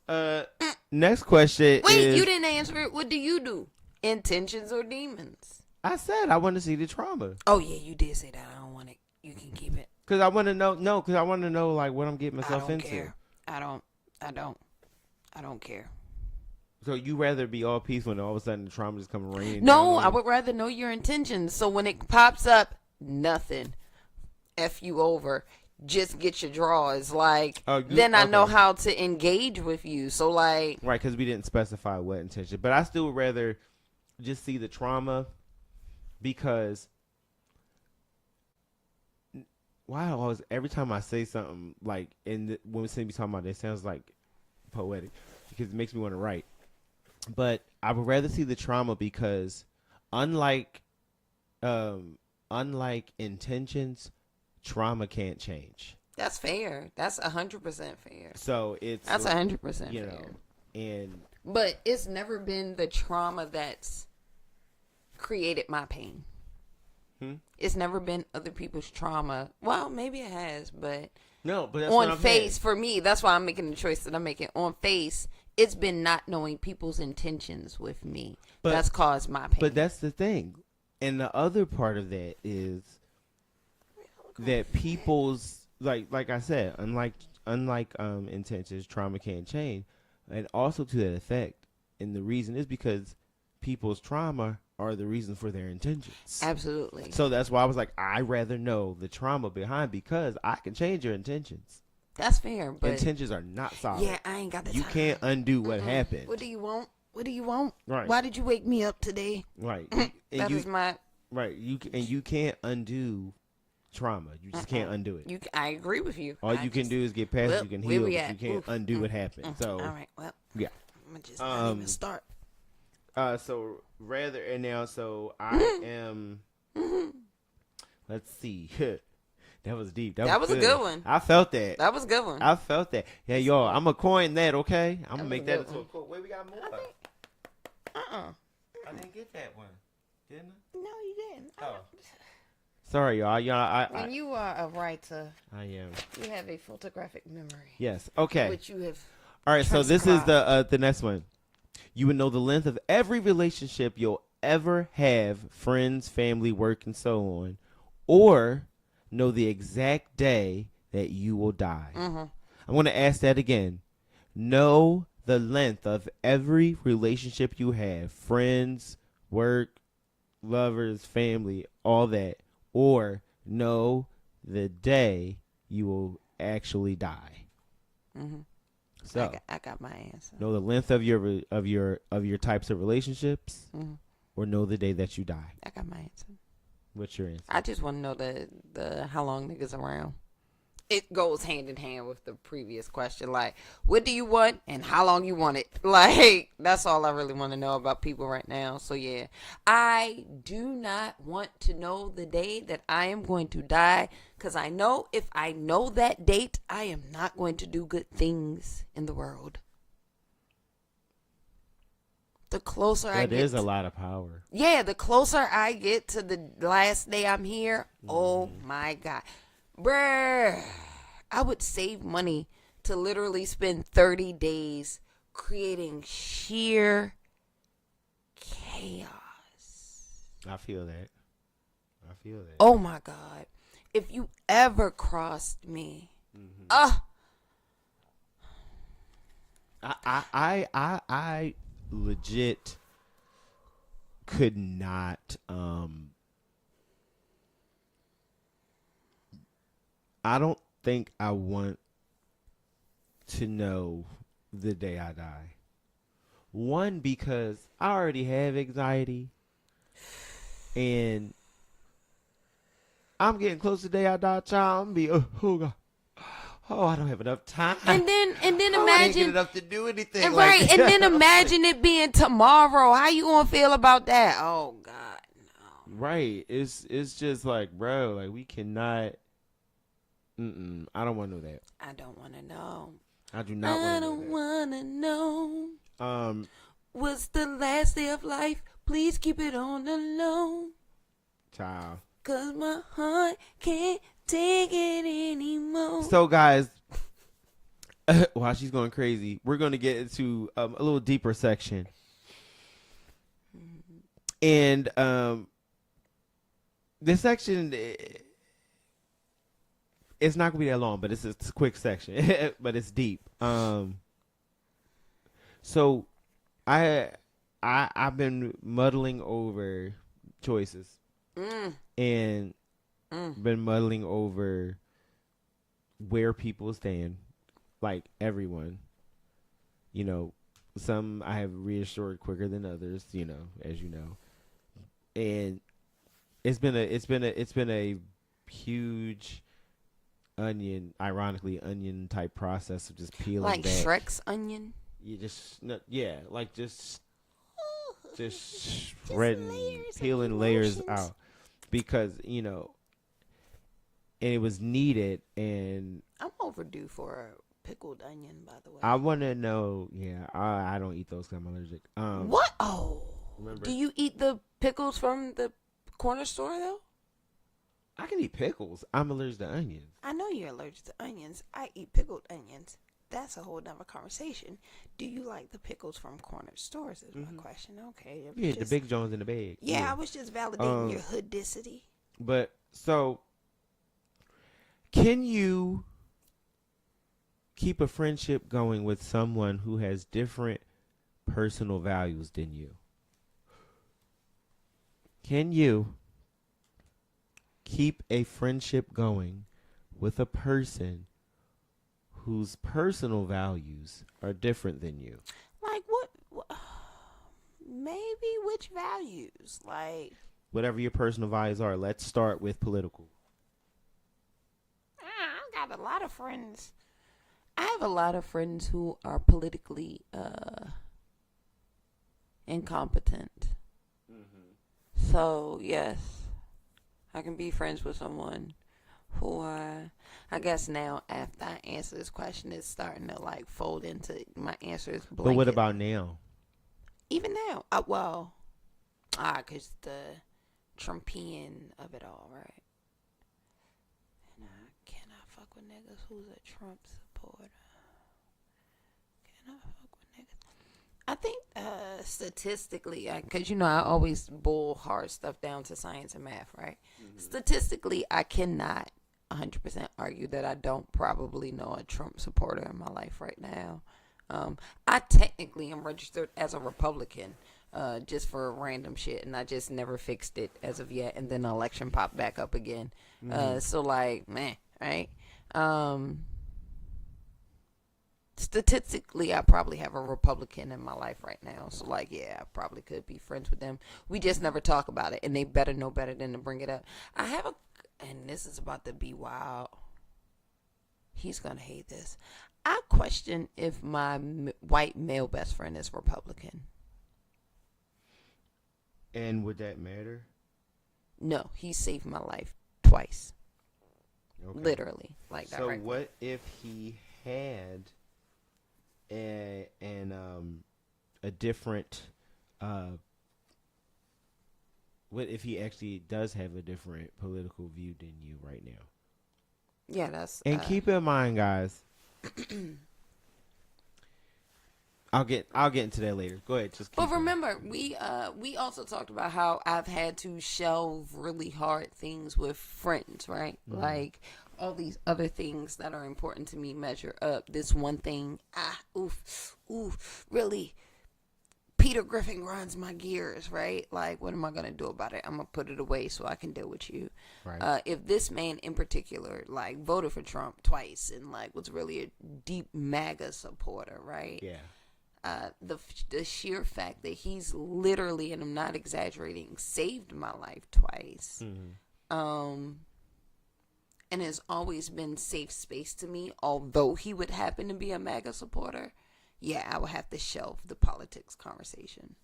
next question Wait, is... you didn't answer it. What do you do? Intentions or demons? I said I want to see the trauma. Oh, yeah, you did say that. I don't want it. You can keep it. Because I want to know... No, because I want to know, like, what I'm getting myself into. Care. I don't care. So you rather be all peace when all of a sudden the trauma just comes raining No, down I would rather know your intentions. So when it pops up, nothing. F you over. Just get your drawers. Like, then I know how to engage with you. So, like... Right, because we didn't specify what intention. But I still would rather just see the trauma because... Why always... Every time I say something, like, when we be talking about it, it sounds like poetic. Because it makes me want to write. But I would rather see the trauma because unlike intentions... Trauma can't change. That's fair. That's 100% fair. So that's 100% fair. But it's never been the trauma that's created my pain. It's never been other people's trauma. Well, maybe it has, but no. But that's on face for me, that's why I'm making the choice that I'm making. On face, it's been not knowing people's intentions with me that's caused my pain. But that's the thing, and the other part of that is. That people's like I said, unlike intentions, trauma can't change, and also to that effect. And the reason is because people's trauma are the reason for their intentions. Absolutely. So that's why I was like, I rather know the trauma behind because I can change your intentions. That's fair, but intentions are not solid. Yeah, I ain't got the time. You can't undo what happened. What do you want? What do you want? Right. Why did you wake me up today? Right. That is my right. You can't undo. Trauma, you just can't undo it. I agree with you. All you can do is get past it. You can heal, but you can't undo what happened. So, all right, well, yeah. I'm gonna just not even start. So rather, and now, so I am. Let's see. That was deep. That was a good one. I felt that. That was a good one. I felt that. Yeah, y'all. I'm gonna coin that. Okay, I'm gonna make that into a quote. Wait, we got more. I didn't get that one, didn't I? No, you didn't. Oh. Sorry, y'all. When you are a writer, I am. You have a photographic memory. Yes. Okay. Which you have. All right. So this is the next one. You would know the length of every relationship you'll ever have, friends, family, work, and so on, or know the exact day that you will die. I'm going to ask that again. Know the length of every relationship you have, friends, work, lovers, family, all that. Or know the day you will actually die. So I got my answer. Know the length of your types of relationships, or know the day that you die. I got my answer. What's your answer? I just want to know the how long niggas around. It goes hand in hand with the previous question. Like, what do you want and how long you want it? Like, that's all I really want to know about people right now. So, yeah. I do not want to know the day that I am going to die because I know if I know that date, I am not going to do good things in the world. The closer I That get, is a lot of power. yeah, the closer I get to the last day I'm here, oh my God. Bruh, I would save money to literally spend 30 days creating sheer chaos. I feel that. I feel that. Oh my God. If you ever crossed me, I legit could not. I don't think I want to know the day I die. One, because I already have anxiety, and I'm getting close to the day I die, child. I'm be oh God. Oh, I don't have enough time. and then I ain't imagine get enough to do anything. and like right, and then imagine it being tomorrow. How you gonna feel about that? Oh God, no. Right. It's just like, bro, like we cannot. I don't want to know that. I don't want to know. I do not want to know I don't want to know. that. What's the last day of life? Please keep it on the low. Child. 'Cause my heart can't take it anymore. So, guys, while she's going crazy, we're going to get into a little deeper section. And this section, it's not going to be that long, but it's a quick section, but it's deep. So, I've been muddling over choices. And been muddling over where people stand, like everyone. You know, some I have reassured quicker than others, you know, as you know. And it's been a huge onion type process of just peeling like back. Shrek's onion. You just like just shredding, peeling layers out, because you know, and it was needed. And I'm overdue for a pickled onion, by the way. I want to know. Yeah, I don't eat those because I'm allergic. What? Oh, remember? Do you eat the pickles from the corner store though? I can eat pickles. I'm allergic to onions. I know you're allergic to onions. I eat pickled onions. That's a whole nother conversation. Do you like the pickles from corner stores is my question. Okay. Yeah, the Big Jones in the bag. Yeah, I was just validating your hoodicity. But so, can you keep a friendship going with someone who has different personal values than you? Can you keep a friendship going with a person whose personal values are different than you? Like what maybe which values? Like Whatever your personal values are. Let's start with political. I got a lot of friends. I have a lot of friends who are politically incompetent. So, yes, I can be friends with someone who I guess now after I answer this question, it's starting to like fold into my answer is blanket. But what about now? Even now? Because the Trumpian of it all, right? And I cannot fuck with niggas who's a Trump supporter. Cannot fuck with niggas. I think statistically, because I always boil hard stuff down to science and math, right? Statistically, I cannot 100% argue that I don't probably know a Trump supporter in my life right now. I technically am registered as a Republican, just for random shit, and I just never fixed it as of yet, and then the election popped back up again. So like, man, right? Statistically, I probably have a Republican in my life right now. So like, yeah, I probably could be friends with them. We just never talk about it, and they better know better than to bring it up. I have and this is about to be wild. He's gonna hate this. I question if my white male best friend is Republican. And would that matter? No, he saved my life twice. Okay. Literally, like that. So right what if he had a different what if he actually does have a different political view than you right now? Yeah, that's. And keep in mind, guys. I'll get into that later. Go ahead. Just. But remember, we also talked about how I've had to shelve really hard things with friends, right? Mm-hmm. Like all these other things that are important to me measure up. This one thing, really. Peter Griffin grinds my gears, right? Like, what am I gonna do about it? I'm gonna put it away so I can deal with you. Right. If this man in particular, like, voted for Trump twice and like was really a deep MAGA supporter, right? Yeah. The sheer fact that he's literally, and I'm not exaggerating, saved my life twice. Mm-hmm. And has always been safe space to me, although he would happen to be a MAGA supporter. Yeah, I would have to shelve the politics conversation.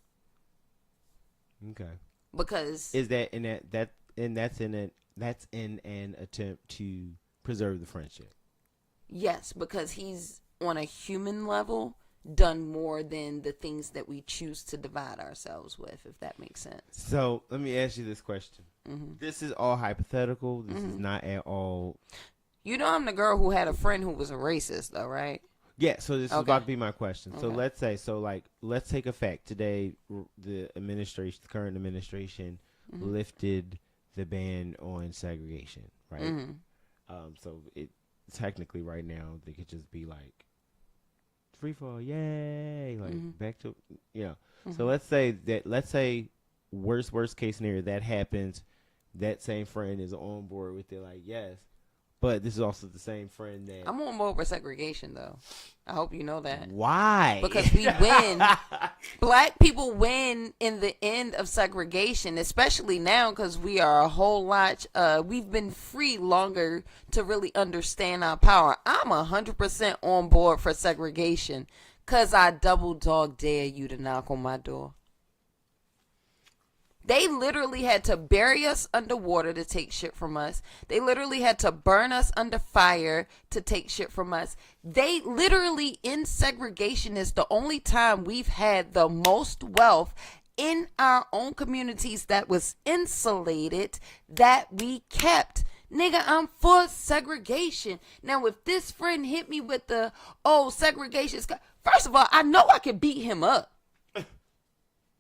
Okay. Because is that that's in an attempt to preserve the friendship? Yes, because he's on a human level done more than the things that we choose to divide ourselves with, if that makes sense. So let me ask you this question. Mm-hmm. This is all hypothetical. This is not at all. You know, I'm the girl who had a friend who was a racist, though, right? Yeah, so this is about to be my question. Okay. So let's take a fact. Today, the current administration, lifted the ban on segregation, right? Mm-hmm. So it technically right now they could just be like, free fall, yay, like back to, So let's say worst case scenario that happens, that same friend is on board with it, like, yes. But this is also the same friend that... I'm on board with segregation, though. I hope you know that. Why? Because we win. Black people win in the end of segregation, especially now because we are a whole lot... we've been free longer to really understand our power. I'm 100% on board for segregation because I double dog dare you to knock on my door. They literally had to bury us underwater to take shit from us. They literally had to burn us under fire to take shit from us. They literally, in segregation, is the only time we've had the most wealth in our own communities that was insulated, that we kept. Nigga, I'm for segregation. Now, if this friend hit me with the, segregation, first of all, I know I could beat him up.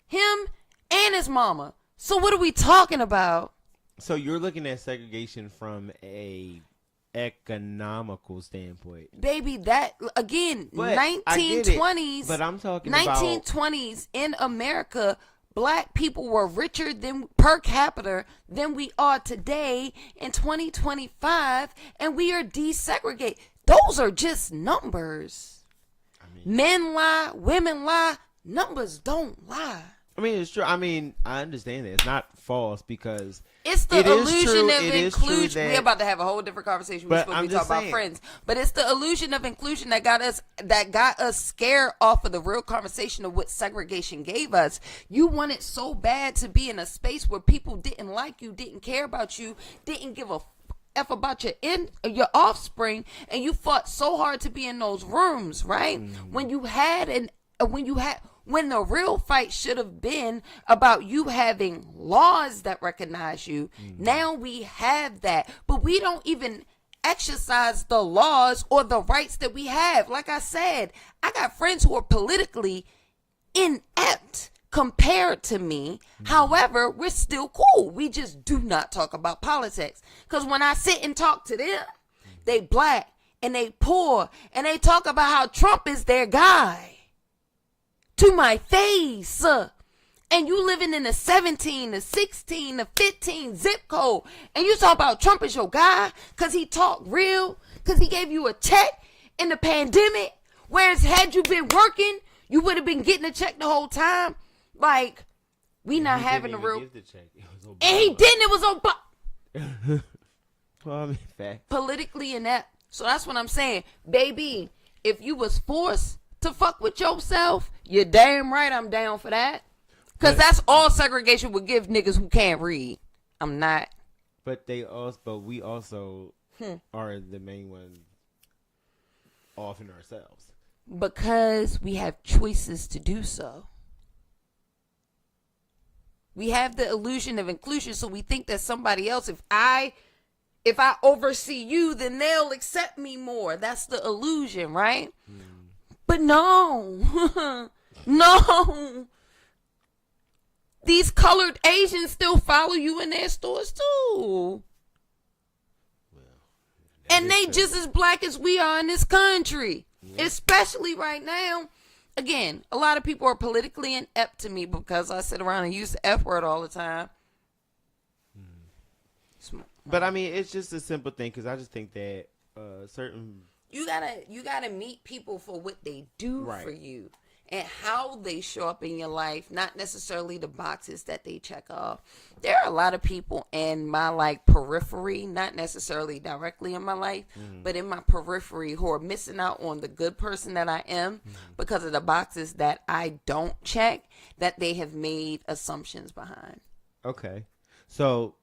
Him and his mama. So what are we talking about? So you're looking at segregation from a economical standpoint. Baby, that again, 1920s. But I'm talking 1920s in America, black people were richer than per capita than we are today in 2025, and we are desegregated. Those are just numbers. Men lie, women lie, numbers don't lie. I mean, it's true. I mean, I understand that. It's not false because it's the illusion of inclusion. We're about to have a whole different conversation. We're supposed to be talking about friends. But it's the illusion of inclusion that got us scared off of the real conversation of what segregation gave us. You wanted so bad to be in a space where people didn't like you, didn't care about you, didn't give a F about your offspring, and you fought so hard to be in those rooms, right? When the real fight should have been about you having laws that recognize you. Now we have that, but we don't even exercise the laws or the rights that we have. Like I said, I got friends who are politically inept compared to me. However, we're still cool. We just do not talk about politics. Because when I sit and talk to them, they black and they poor and they talk about how Trump is their guy. To my face. And you living in the 17, the 16, the 15 zip code. And you talk about Trump is your guy because he talked real, because he gave you a check in the pandemic. Whereas had you been working, you would have been getting a check the whole time. Like, we not having a real... And he didn't. It was Obama. Well, I mean, fact. Politically inept. So that's what I'm saying. Baby, if you was forced to fuck with yourself, you're damn right I'm down for that. Because that's all segregation would give niggas who can't read. I'm not. But we also are the main ones offing ourselves. Because we have choices to do so. We have the illusion of inclusion, so we think that somebody else, if I oversee you, then they'll accept me more. That's the illusion, right? But no. No. These colored Asians still follow you in their stores too. And they just as black as we are in this country. Yeah. Especially right now. Again, a lot of people are politically inept to me because I sit around and use the F word all the time. But I mean, it's just a simple thing because I just think that certain... You gotta meet people for what they do for you. And how they show up in your life, not necessarily the boxes that they check off. There are a lot of people in my like periphery, not necessarily directly in my life, but in my periphery who are missing out on the good person that I am because of the boxes that I don't check, that they have made assumptions behind. Okay. So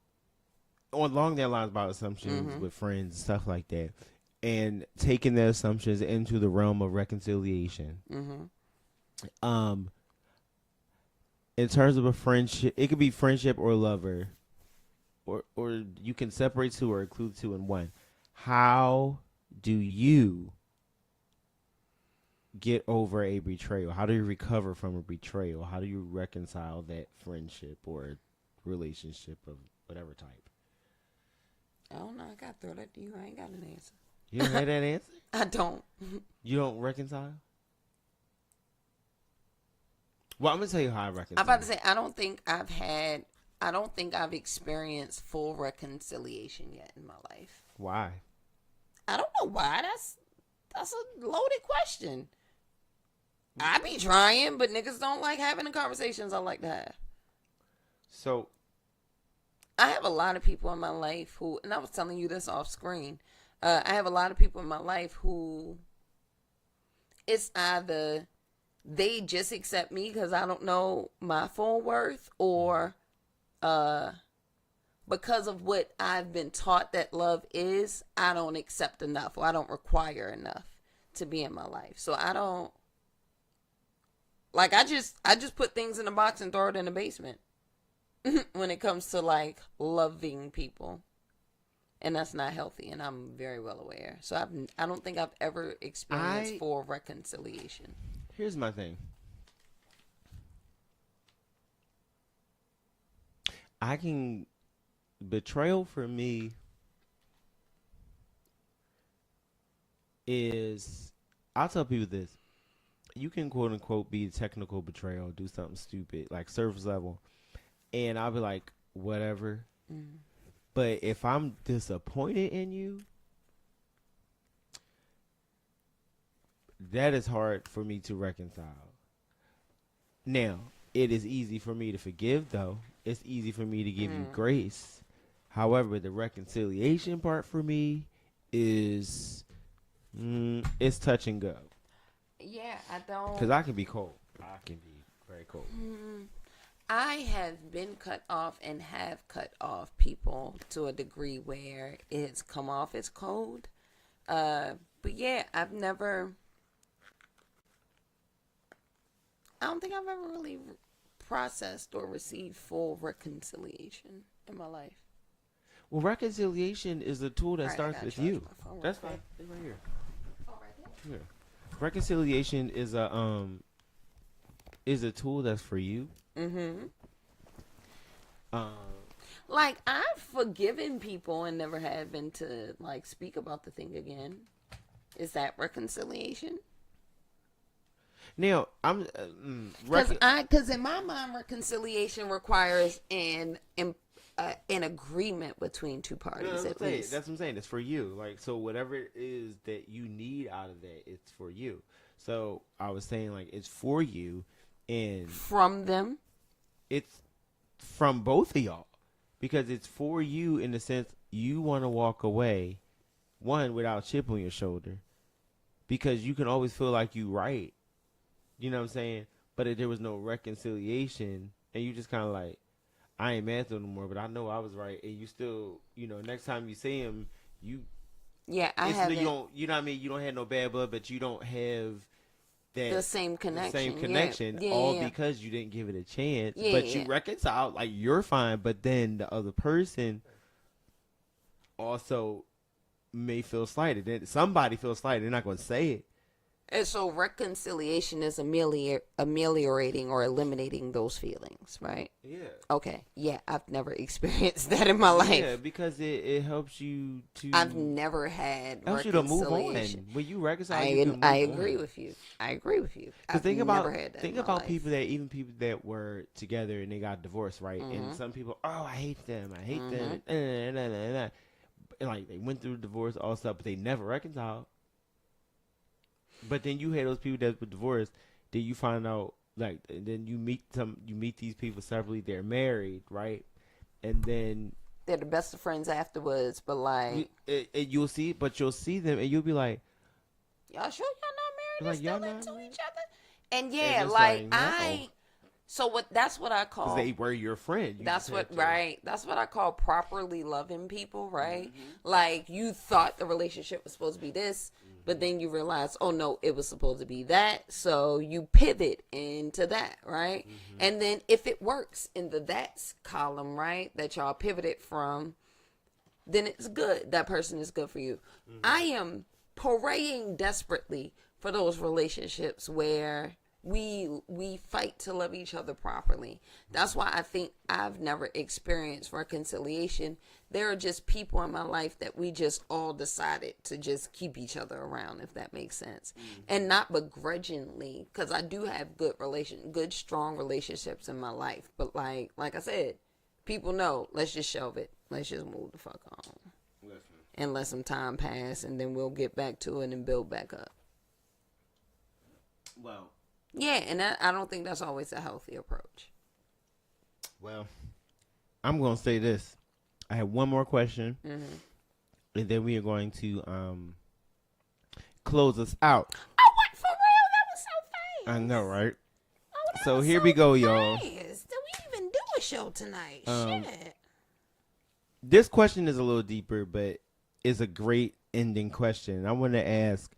along their lines about assumptions with friends and stuff like that, and taking their assumptions into the realm of reconciliation. In terms of a friendship, it could be friendship or lover, or you can separate two or include two in one. How do you get over a betrayal? How do you recover from a betrayal? How do you reconcile that friendship or relationship of whatever type? I don't know. I got to throw that to you. I ain't got an answer. You don't have that answer? I don't. You don't reconcile? Well, I'm gonna tell you how I reconcile. I'm about to say I don't think I've experienced full reconciliation yet in my life. Why? I don't know why. That's a loaded question. I be trying, but niggas don't like having the conversations I like to have. So I have a lot of people in my life who, and I was telling you this off screen, I have a lot of people in my life who it's either they just accept me because I don't know my full worth, or because of what I've been taught that love is, I don't accept enough, or I don't require enough to be in my life. So I don't, like, I just put things in a box and throw it in the basement when it comes to like loving people. And that's not healthy, and I'm very well aware. So I don't think I've ever experienced full reconciliation. Here's my thing. Betrayal for me is, I'll tell people this. You can quote unquote be technical betrayal, do something stupid, like surface level, and I'll be like, whatever. But if I'm disappointed in you, that is hard for me to reconcile. Now, it is easy for me to forgive, though. It's easy for me to give you grace. However, the reconciliation part for me is, it's touch and go. Yeah, I don't. Because I can be cold. I can be very cold. I have been cut off and have cut off people to a degree where it's come off as cold. But yeah, I don't think I've ever really processed or received full reconciliation in my life. Well, reconciliation is a tool that starts with you. That's fine. It's right here. Oh, right there? Yeah. Reconciliation is a tool that's for you. Like, I've forgiven people and never having to like speak about the thing again. Is that reconciliation? Now, I'm because in my mind, reconciliation requires an agreement between two parties. At least. That's what I'm saying. It's for you. Like, so whatever it is that you need out of that, it's for you. So I was saying, like, it's for you, and from them. It's from both of y'all, because it's for you in the sense you want to walk away, one, without a chip on your shoulder, because you can always feel like you right. You know what I'm saying? But if there was no reconciliation, and you just kind of like, I ain't mad at him no more, but I know I was right, and you still, next time you see him, I haven't. You know what I mean? You don't have no bad blood, but you don't have the same connection. All because you didn't give it a chance. Yeah, but you reconciled, like, you're fine, but then the other person also may feel slighted. Then somebody feels slighted. They're not going to say it. And so reconciliation is ameliorating or eliminating those feelings, right? Yeah. Okay. Yeah, I've never experienced that in my life. Yeah, because it helps you to. I've never had helps you to move on. When you reconcile, I agree with you. I've think never had that. Think about people that were together and they got divorced, right? Mm-hmm. And some people, I hate them. I hate them. And like they went through divorce, all stuff, but they never reconciled. But then you had those people that were divorced. Then you find out, like, and then you meet these people separately. They're married, right? And then they're the best of friends afterwards. But like, you'll see them, and you'll be like, "Y'all sure y'all not married? Like, and still into each other?" And yeah, like no. So that's what I call. They were your friend. That's what I call properly loving people, right? Mm-hmm. Like you thought the relationship was supposed to be this, but then you realize, oh no, it was supposed to be that. So you pivot into that, right? Mm-hmm. And then if it works in the that's column, right, that y'all pivoted from, then it's good. That person is good for you. Mm-hmm. I am praying desperately for those relationships where we fight to love each other properly. That's why I think I've never experienced reconciliation. There are just people in my life that we just all decided to just keep each other around, if that makes sense. Mm-hmm. And not begrudgingly, because I do have good strong relationships in my life. But like I said, people know, let's just shelve it. Let's just move the fuck on. And let some time pass, and then we'll get back to it and build back up. Well. Yeah, and I don't think that's always a healthy approach. Well, I'm going to say this. I have one more question, and then we are going to close us out. Oh, what? For real? That was so fast. I know, right? Oh, so here we go, y'all. Did we even do a show tonight? Shit. This question is a little deeper, but it's a great ending question. I want to ask,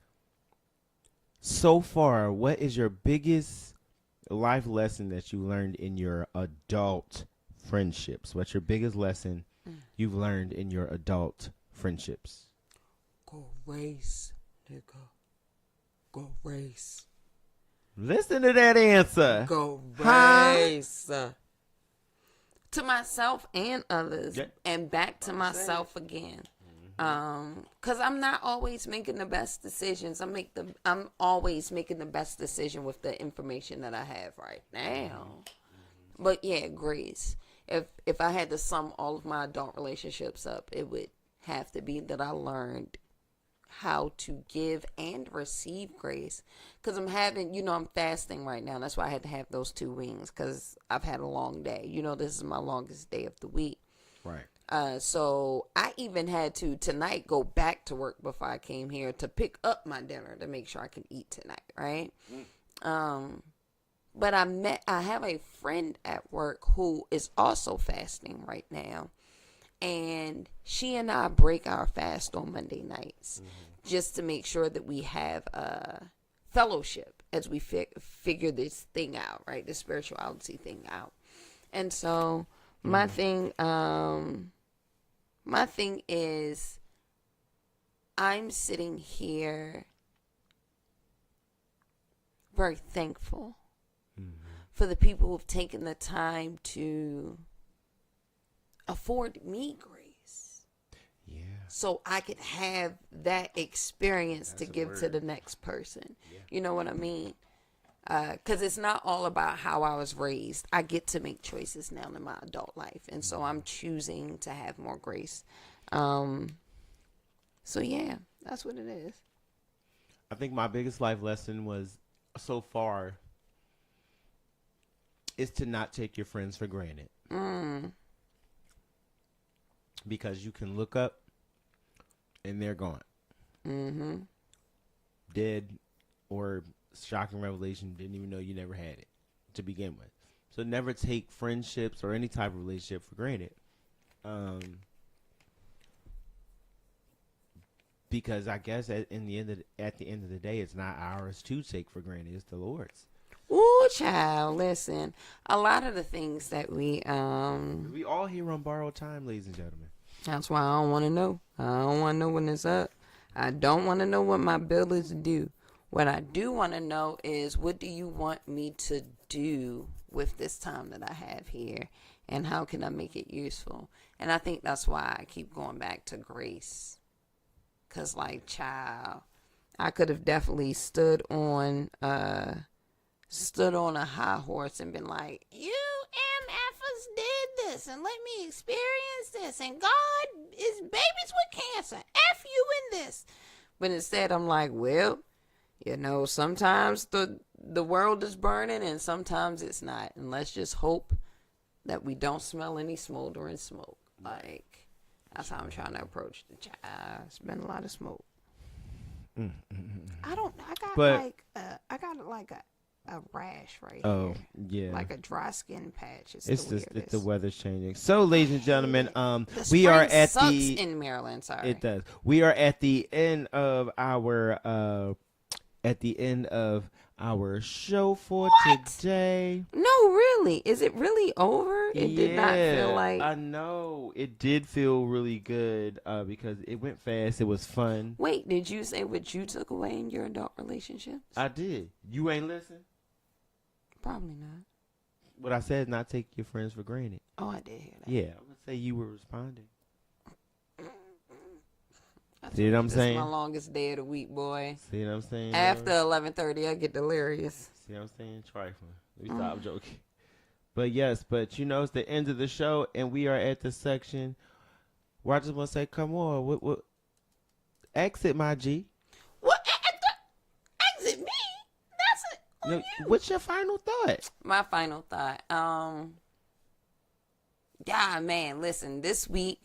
so far, what is your biggest life lesson that you learned in your adult friendships? What's your biggest lesson you've learned in your adult friendships? Go race, nigga. Go race. Listen to that answer. Go race. To myself and others, and back to myself again. Cause I'm not always making the best decisions. I'm always making the best decision with the information that I have right now. But yeah, grace. If I had to sum all of my adult relationships up, it would have to be that I learned how to give and receive grace. Cause I'm fasting right now. That's why I had to have those 2 wings. Cause I've had a long day. This is my longest day of the week. Right. So I even had to tonight go back to work before I came here to pick up my dinner to make sure I can eat tonight, right? But I have a friend at work who is also fasting right now, and she and I break our fast on Monday nights just to make sure that we have a fellowship as we figure this thing out, right? The spirituality thing out. And so my thing is, I'm sitting here very thankful for the people who've taken the time to afford me grace. Yeah. So I could have that experience to give to the next person. Yeah. You know what I mean? Because it's not all about how I was raised. I get to make choices now in my adult life. And so I'm choosing to have more grace. So, yeah, that's what it is. I think my biggest life lesson was, so far, is to not take your friends for granted. Because you can look up and they're gone. Dead, or shocking revelation, didn't even know you never had it to begin with. So never take friendships or any type of relationship for granted. because I guess at the end of the day, it's not ours to take for granted. It's the Lord's. Ooh, child, listen. A lot of the things that we all here on borrowed time, ladies and gentlemen. That's why I don't want to know. I don't want to know when it's up. I don't want to know what my bill is due. What I do want to know is, what do you want me to do with this time that I have here, and how can I make it useful? And I think that's why I keep going back to grace. Cause like, child, I could have definitely stood on a high horse and been like, you MFers did this and let me experience this, and God is babies with cancer. F you in this. But instead I'm like, well, sometimes the world is burning and sometimes it's not. And let's just hope that we don't smell any smoldering smoke. Like, that's how I'm trying to approach the child. It's been a lot of smoke. I got like a rash right here. Oh, yeah. Like a dry skin patch. It's the weather's changing. So, ladies and gentlemen, we are are at sucks the in Maryland. Sorry, it does. We are at the end of our show for today. No, really, is it really over? It did not feel like. I know it did feel really good because it went fast. It was fun. Wait, did you say what you took away in your adult relationships? I did. You ain't listen? Probably not. What I said is not take your friends for granted. Oh, I did hear that. Yeah, I'm gonna say you were responding. See what I'm saying? This is my longest day of the week, boy. See what I'm saying? After 11:30, I get delirious. See what I'm saying? Trifling. Let me stop joking. But yes, it's the end of the show, and we are at the section where I just want to say, come on, what? Exit, my G. What? Exit me? That's it. What's your final thought? My final thought. Yeah, man. Listen, this week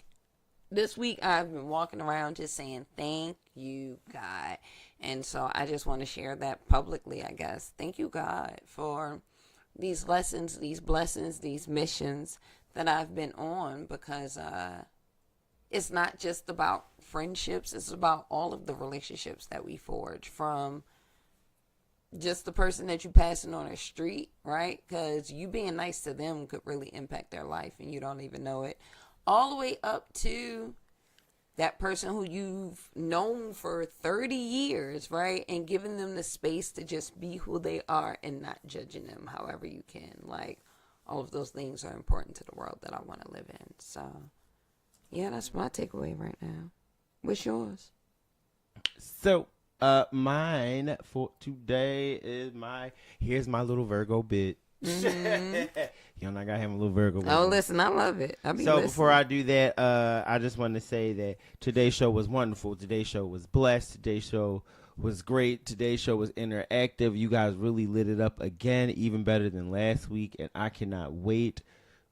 I've been walking around just saying thank you, God. And so I just want to share that publicly, I guess. Thank you, God, for these lessons, these blessings, these missions that I've been on, because it's not just about friendships. It's about all of the relationships that we forge, from just the person that you passing on the street, right? Because you being nice to them could really impact their life and you don't even know it. All the way up to that person who you've known for 30 years, right? And giving them the space to just be who they are and not judging them however you can. Like, all of those things are important to the world that I want to live in. So, yeah, that's my takeaway right now. What's yours? So, mine for today is here's my little Virgo bit. Mm-hmm. I gotta have a little Virgo. Oh, listen, I love it. Before I do that, I just want to say that today's show was wonderful. Today's show was blessed. Today's show was great. Today's show was interactive. You guys really lit it up again, even better than last week, and I cannot wait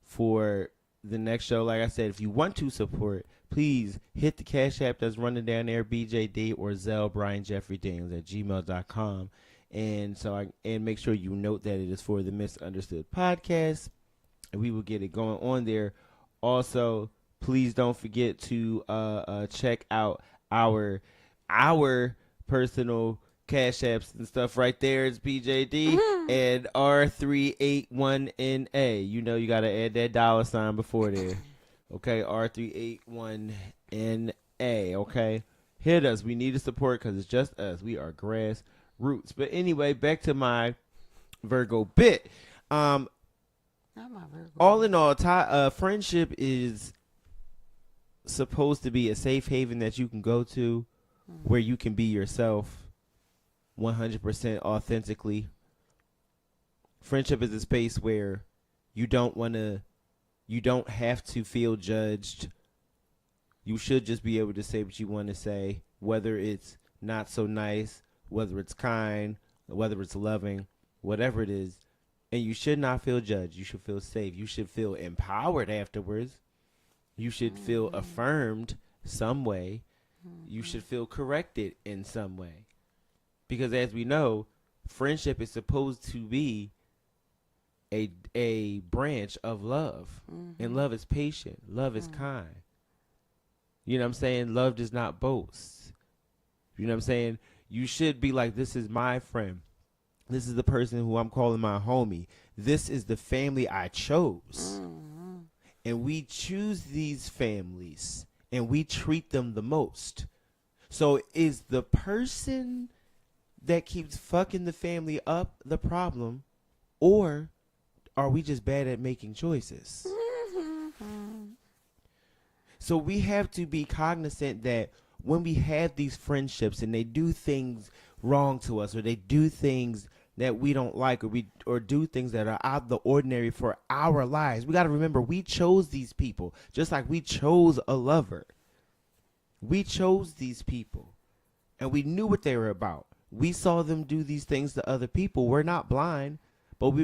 for the next show. Like I said, if you want to support, please hit the Cash App that's running down there, BJD or Zelle Brian Jeffrey Daniels at gmail.com. And make sure you note that it is for the Misunderstood Podcast, and we will get it going on there. Also, please don't forget to check out our personal Cash Apps and stuff right there. It's BJD and R381NA. You got to add that $sign before there. Okay, R381NA. Okay, hit us. We need the support because it's just us. We are grass roots. But anyway, back to my Virgo bit. Not my Virgo. All in all, friendship is supposed to be a safe haven that you can go to, where you can be yourself 100% authentically. Friendship is a space where you don't have to feel judged. You should just be able to say what you want to say, whether it's not so nice, whether it's kind, whether it's loving, whatever it is. And you should not feel judged. You should feel safe. You should feel empowered afterwards. You should feel affirmed some way. You should feel corrected in some way. Because as we know, friendship is supposed to be a branch of love. And love is patient. Love is kind. You know what I'm saying? Love does not boast. You know what I'm saying? You should be like, this is my friend. This is the person who I'm calling my homie. This is the family I chose. Mm-hmm. And we choose these families and we treat them the most. So is the person that keeps fucking the family up the problem, or are we just bad at making choices? Mm-hmm. So we have to be cognizant that when we have these friendships and they do things wrong to us, or they do things that we don't like, or do things that are out of the ordinary for our lives, we got to remember we chose these people just like we chose a lover. We chose these people and we knew what they were about. We saw them do these things to other people. We're not blind, but we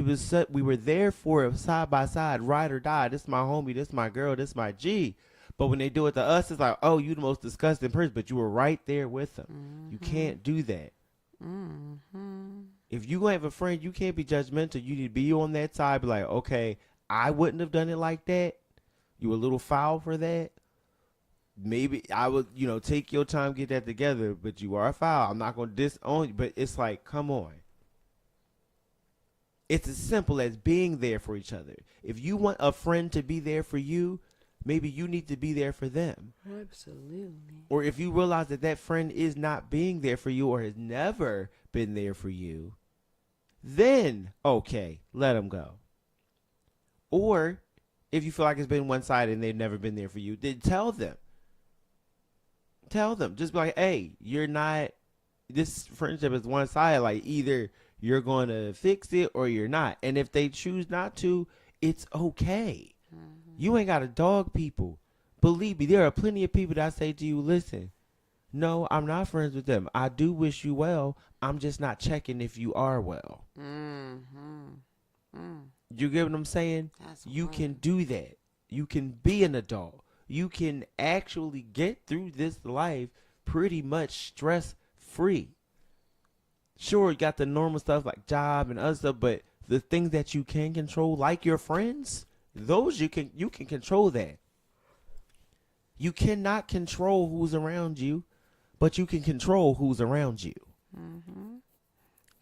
were there for it side by side, ride or die. This is my homie, this is my girl, this is my G. But when they do it to us, it's like, oh, you the most disgusting person, but you were right there with them. Mm-hmm. You can't do that. Mm-hmm. If you have a friend, you can't be judgmental. You need to be on that side. Be like, okay, I wouldn't have done it like that. You were a little foul for that. Maybe I would, take your time, get that together, but you are foul. I'm not going to disown you, but it's like, come on. It's as simple as being there for each other. If you want a friend to be there for you, maybe you need to be there for them. Absolutely. Or if you realize that that friend is not being there for you or has never been there for you, then, okay, let them go. Or if you feel like it's been one-sided and they've never been there for you, then tell them. Tell them. Just be like, hey, this friendship is one-sided. Like, either you're going to fix it or you're not. And if they choose not to, it's okay. Mm-hmm. You ain't got to dog people. Believe me, there are plenty of people that say to you, listen, no, I'm not friends with them. I do wish you well. I'm just not checking if you are well. Mm-hmm. Mm. You get what I'm saying? You can do that. You can be an adult. You can actually get through this life pretty much stress-free. Sure, you got the normal stuff like job and other stuff, but the things that you can control, like your friends, those you can control that. You cannot control who's around you, but you can control who's around you. Mm-hmm.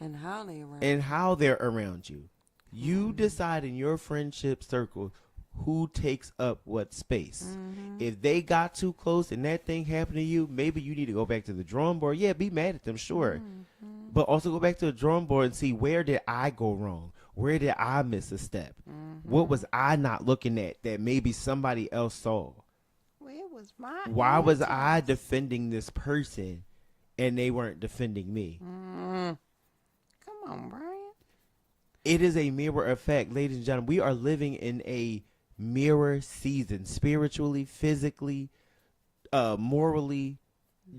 And how they around. And how they're around you. You decide in your friendship circle who takes up what space. Mm-hmm. If they got too close and that thing happened to you, maybe you need to go back to the drawing board. Yeah, be mad at them, sure. Mm-hmm. But also go back to the drawing board and see, where did I go wrong? Where did I miss a step? Mm-hmm. What was I not looking at that maybe somebody else saw? Why was I defending this person and they weren't defending me? Come on, Brian. It is a mirror effect, ladies and gentlemen. We are living in a mirror season, spiritually, physically, morally,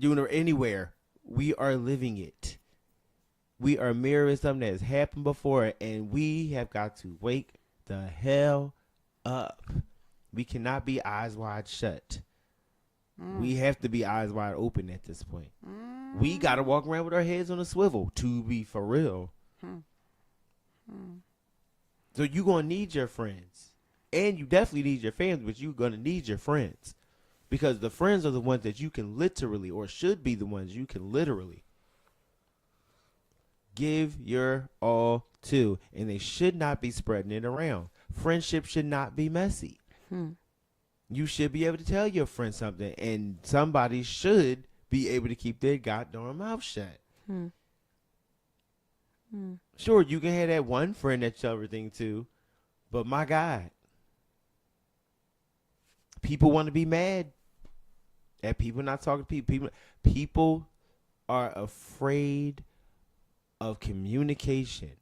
anywhere. We are living it. We are mirroring something that has happened before, and we have got to wake the hell up. We cannot be eyes wide shut. We have to be eyes wide open at this point. We got to walk around with our heads on a swivel, to be for real. So you're going to need your friends. And you definitely need your family, but you're going to need your friends. Because the friends are the ones that you can literally, or should be the ones you can literally give your all to. And they should not be spreading it around. Friendship should not be messy. You should be able to tell your friend something, and somebody should be able to keep their goddamn mouth shut. Sure, you can have that one friend that you tell everything to, but my God, people want to be mad at people not talking to people. People are afraid of communication.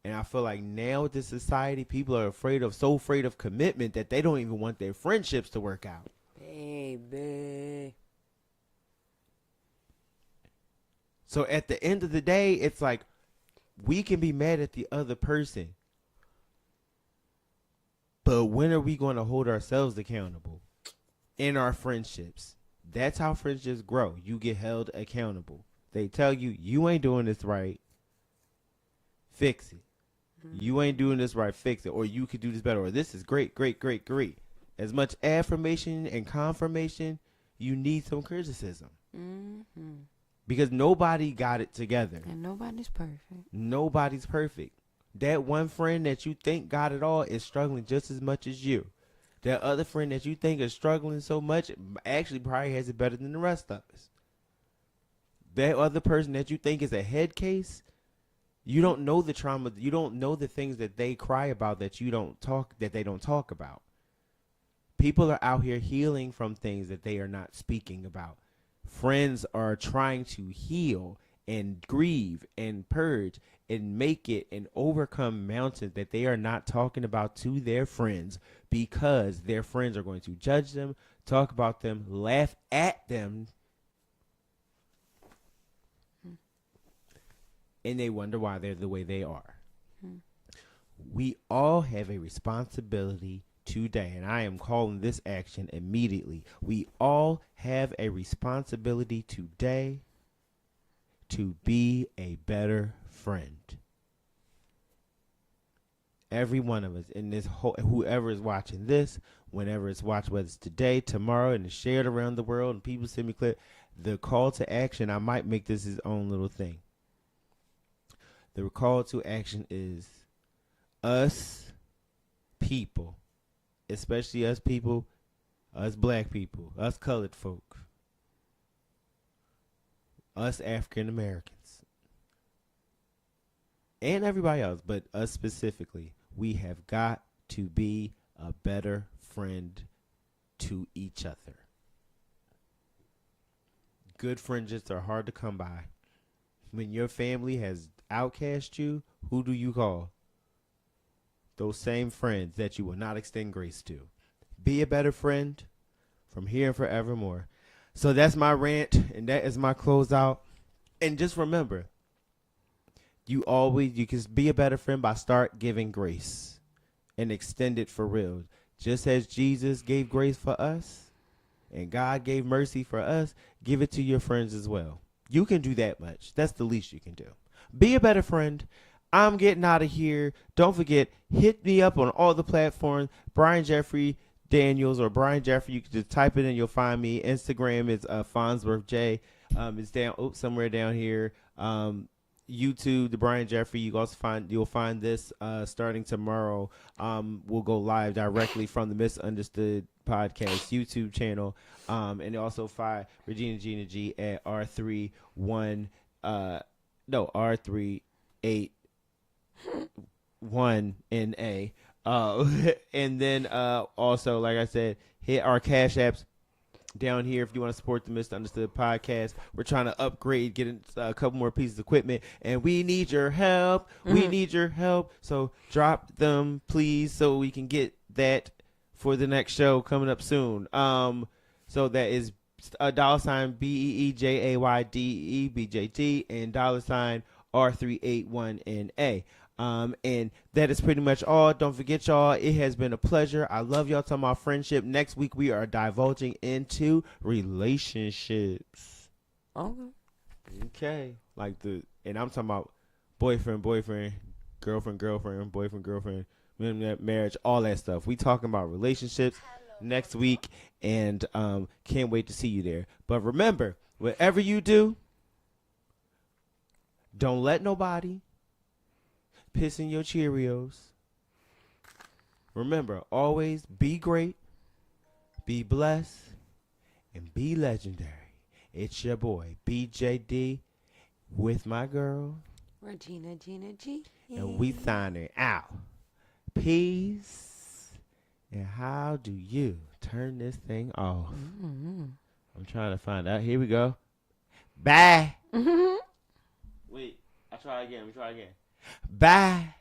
And I feel like now with this society, people are so afraid of commitment that they don't even want their friendships to work out. Baby. So at the end of the day, it's like we can be mad at the other person. But when are we going to hold ourselves accountable in our friendships? That's how friendships grow. You get held accountable. They tell you, you ain't doing this right. Fix it. You ain't doing this right, fix it. Or you could do this better. Or this is great, great, great, great. As much affirmation and confirmation, you need some criticism. Because nobody got it together. And nobody's perfect. Nobody's perfect. That one friend that you think got it all is struggling just as much as you. That other friend that you think is struggling so much actually probably has it better than the rest of us. That other person that you think is a head case, you don't know the trauma. You don't know the things that they cry about that they don't talk about. People are out here healing from things that they are not speaking about. Friends are trying to heal and grieve and purge and make it and overcome mountains that they are not talking about to their friends because their friends are going to judge them, talk about them, laugh at them, and they wonder why they're the way they are. We all have a responsibility today, and I am calling this action immediately. We all have a responsibility today to be a better friend. Every one of us in this whole, whoever is watching this, whenever it's watched, whether it's today, tomorrow, and it's shared around the world, and people send me clip, the call to action, I might make this his own little thing. The call to action is us people, especially us people, us black people, us colored folk, us African Americans, and everybody else, but us specifically. We have got to be a better friend to each other. Good friendships are hard to come by. When your family has outcast you, who do you call? Those same friends that you will not extend grace to. Be a better friend from here and forevermore. So that's my rant, and that is my closeout. And just remember, you can be a better friend by start giving grace and extend it for real. Just as Jesus gave grace for us and God gave mercy for us, give it to your friends as well. You can do that much. That's the least you can do. Be a better friend. I'm getting out of here. Don't forget, hit me up on all the platforms. Brian Jeffrey Daniels or Brian Jeffrey. You can just type it in. You'll find me. Instagram is Farnsworth J. It's down somewhere down here. YouTube, the Brian Jeffrey. You'll find this starting tomorrow. We'll go live directly from the Misunderstood Podcast YouTube channel. And also find Regina Gina G at R381 NA. And then also, like I said, hit our Cash Apps down here if you want to support the Misunderstood Podcast. We're trying to upgrade, get a couple more pieces of equipment, and we need your help. We need your help. So drop them, please, so we can get that for the next show coming up soon. So that is $$ BEEJAYDEBJD and $ R381NA. And that is pretty much all. Don't forget, y'all, it has been a pleasure. I love y'all. Talking about friendship. Next week we are divulging into relationships. Okay. And I'm talking about boyfriend, girlfriend, boyfriend, marriage, all that stuff. We talking about relationships next week, and can't wait to see you there. But remember, whatever you do, don't let nobody piss in your Cheerios. Remember, always be great, be blessed, and be legendary. It's your boy, BJD, with my girl, Regina Gina G. and we signing out. Peace. And how do you turn this thing off? I'm trying to find out. Here we go. Bye. Wait, I try again. We try again. Bye.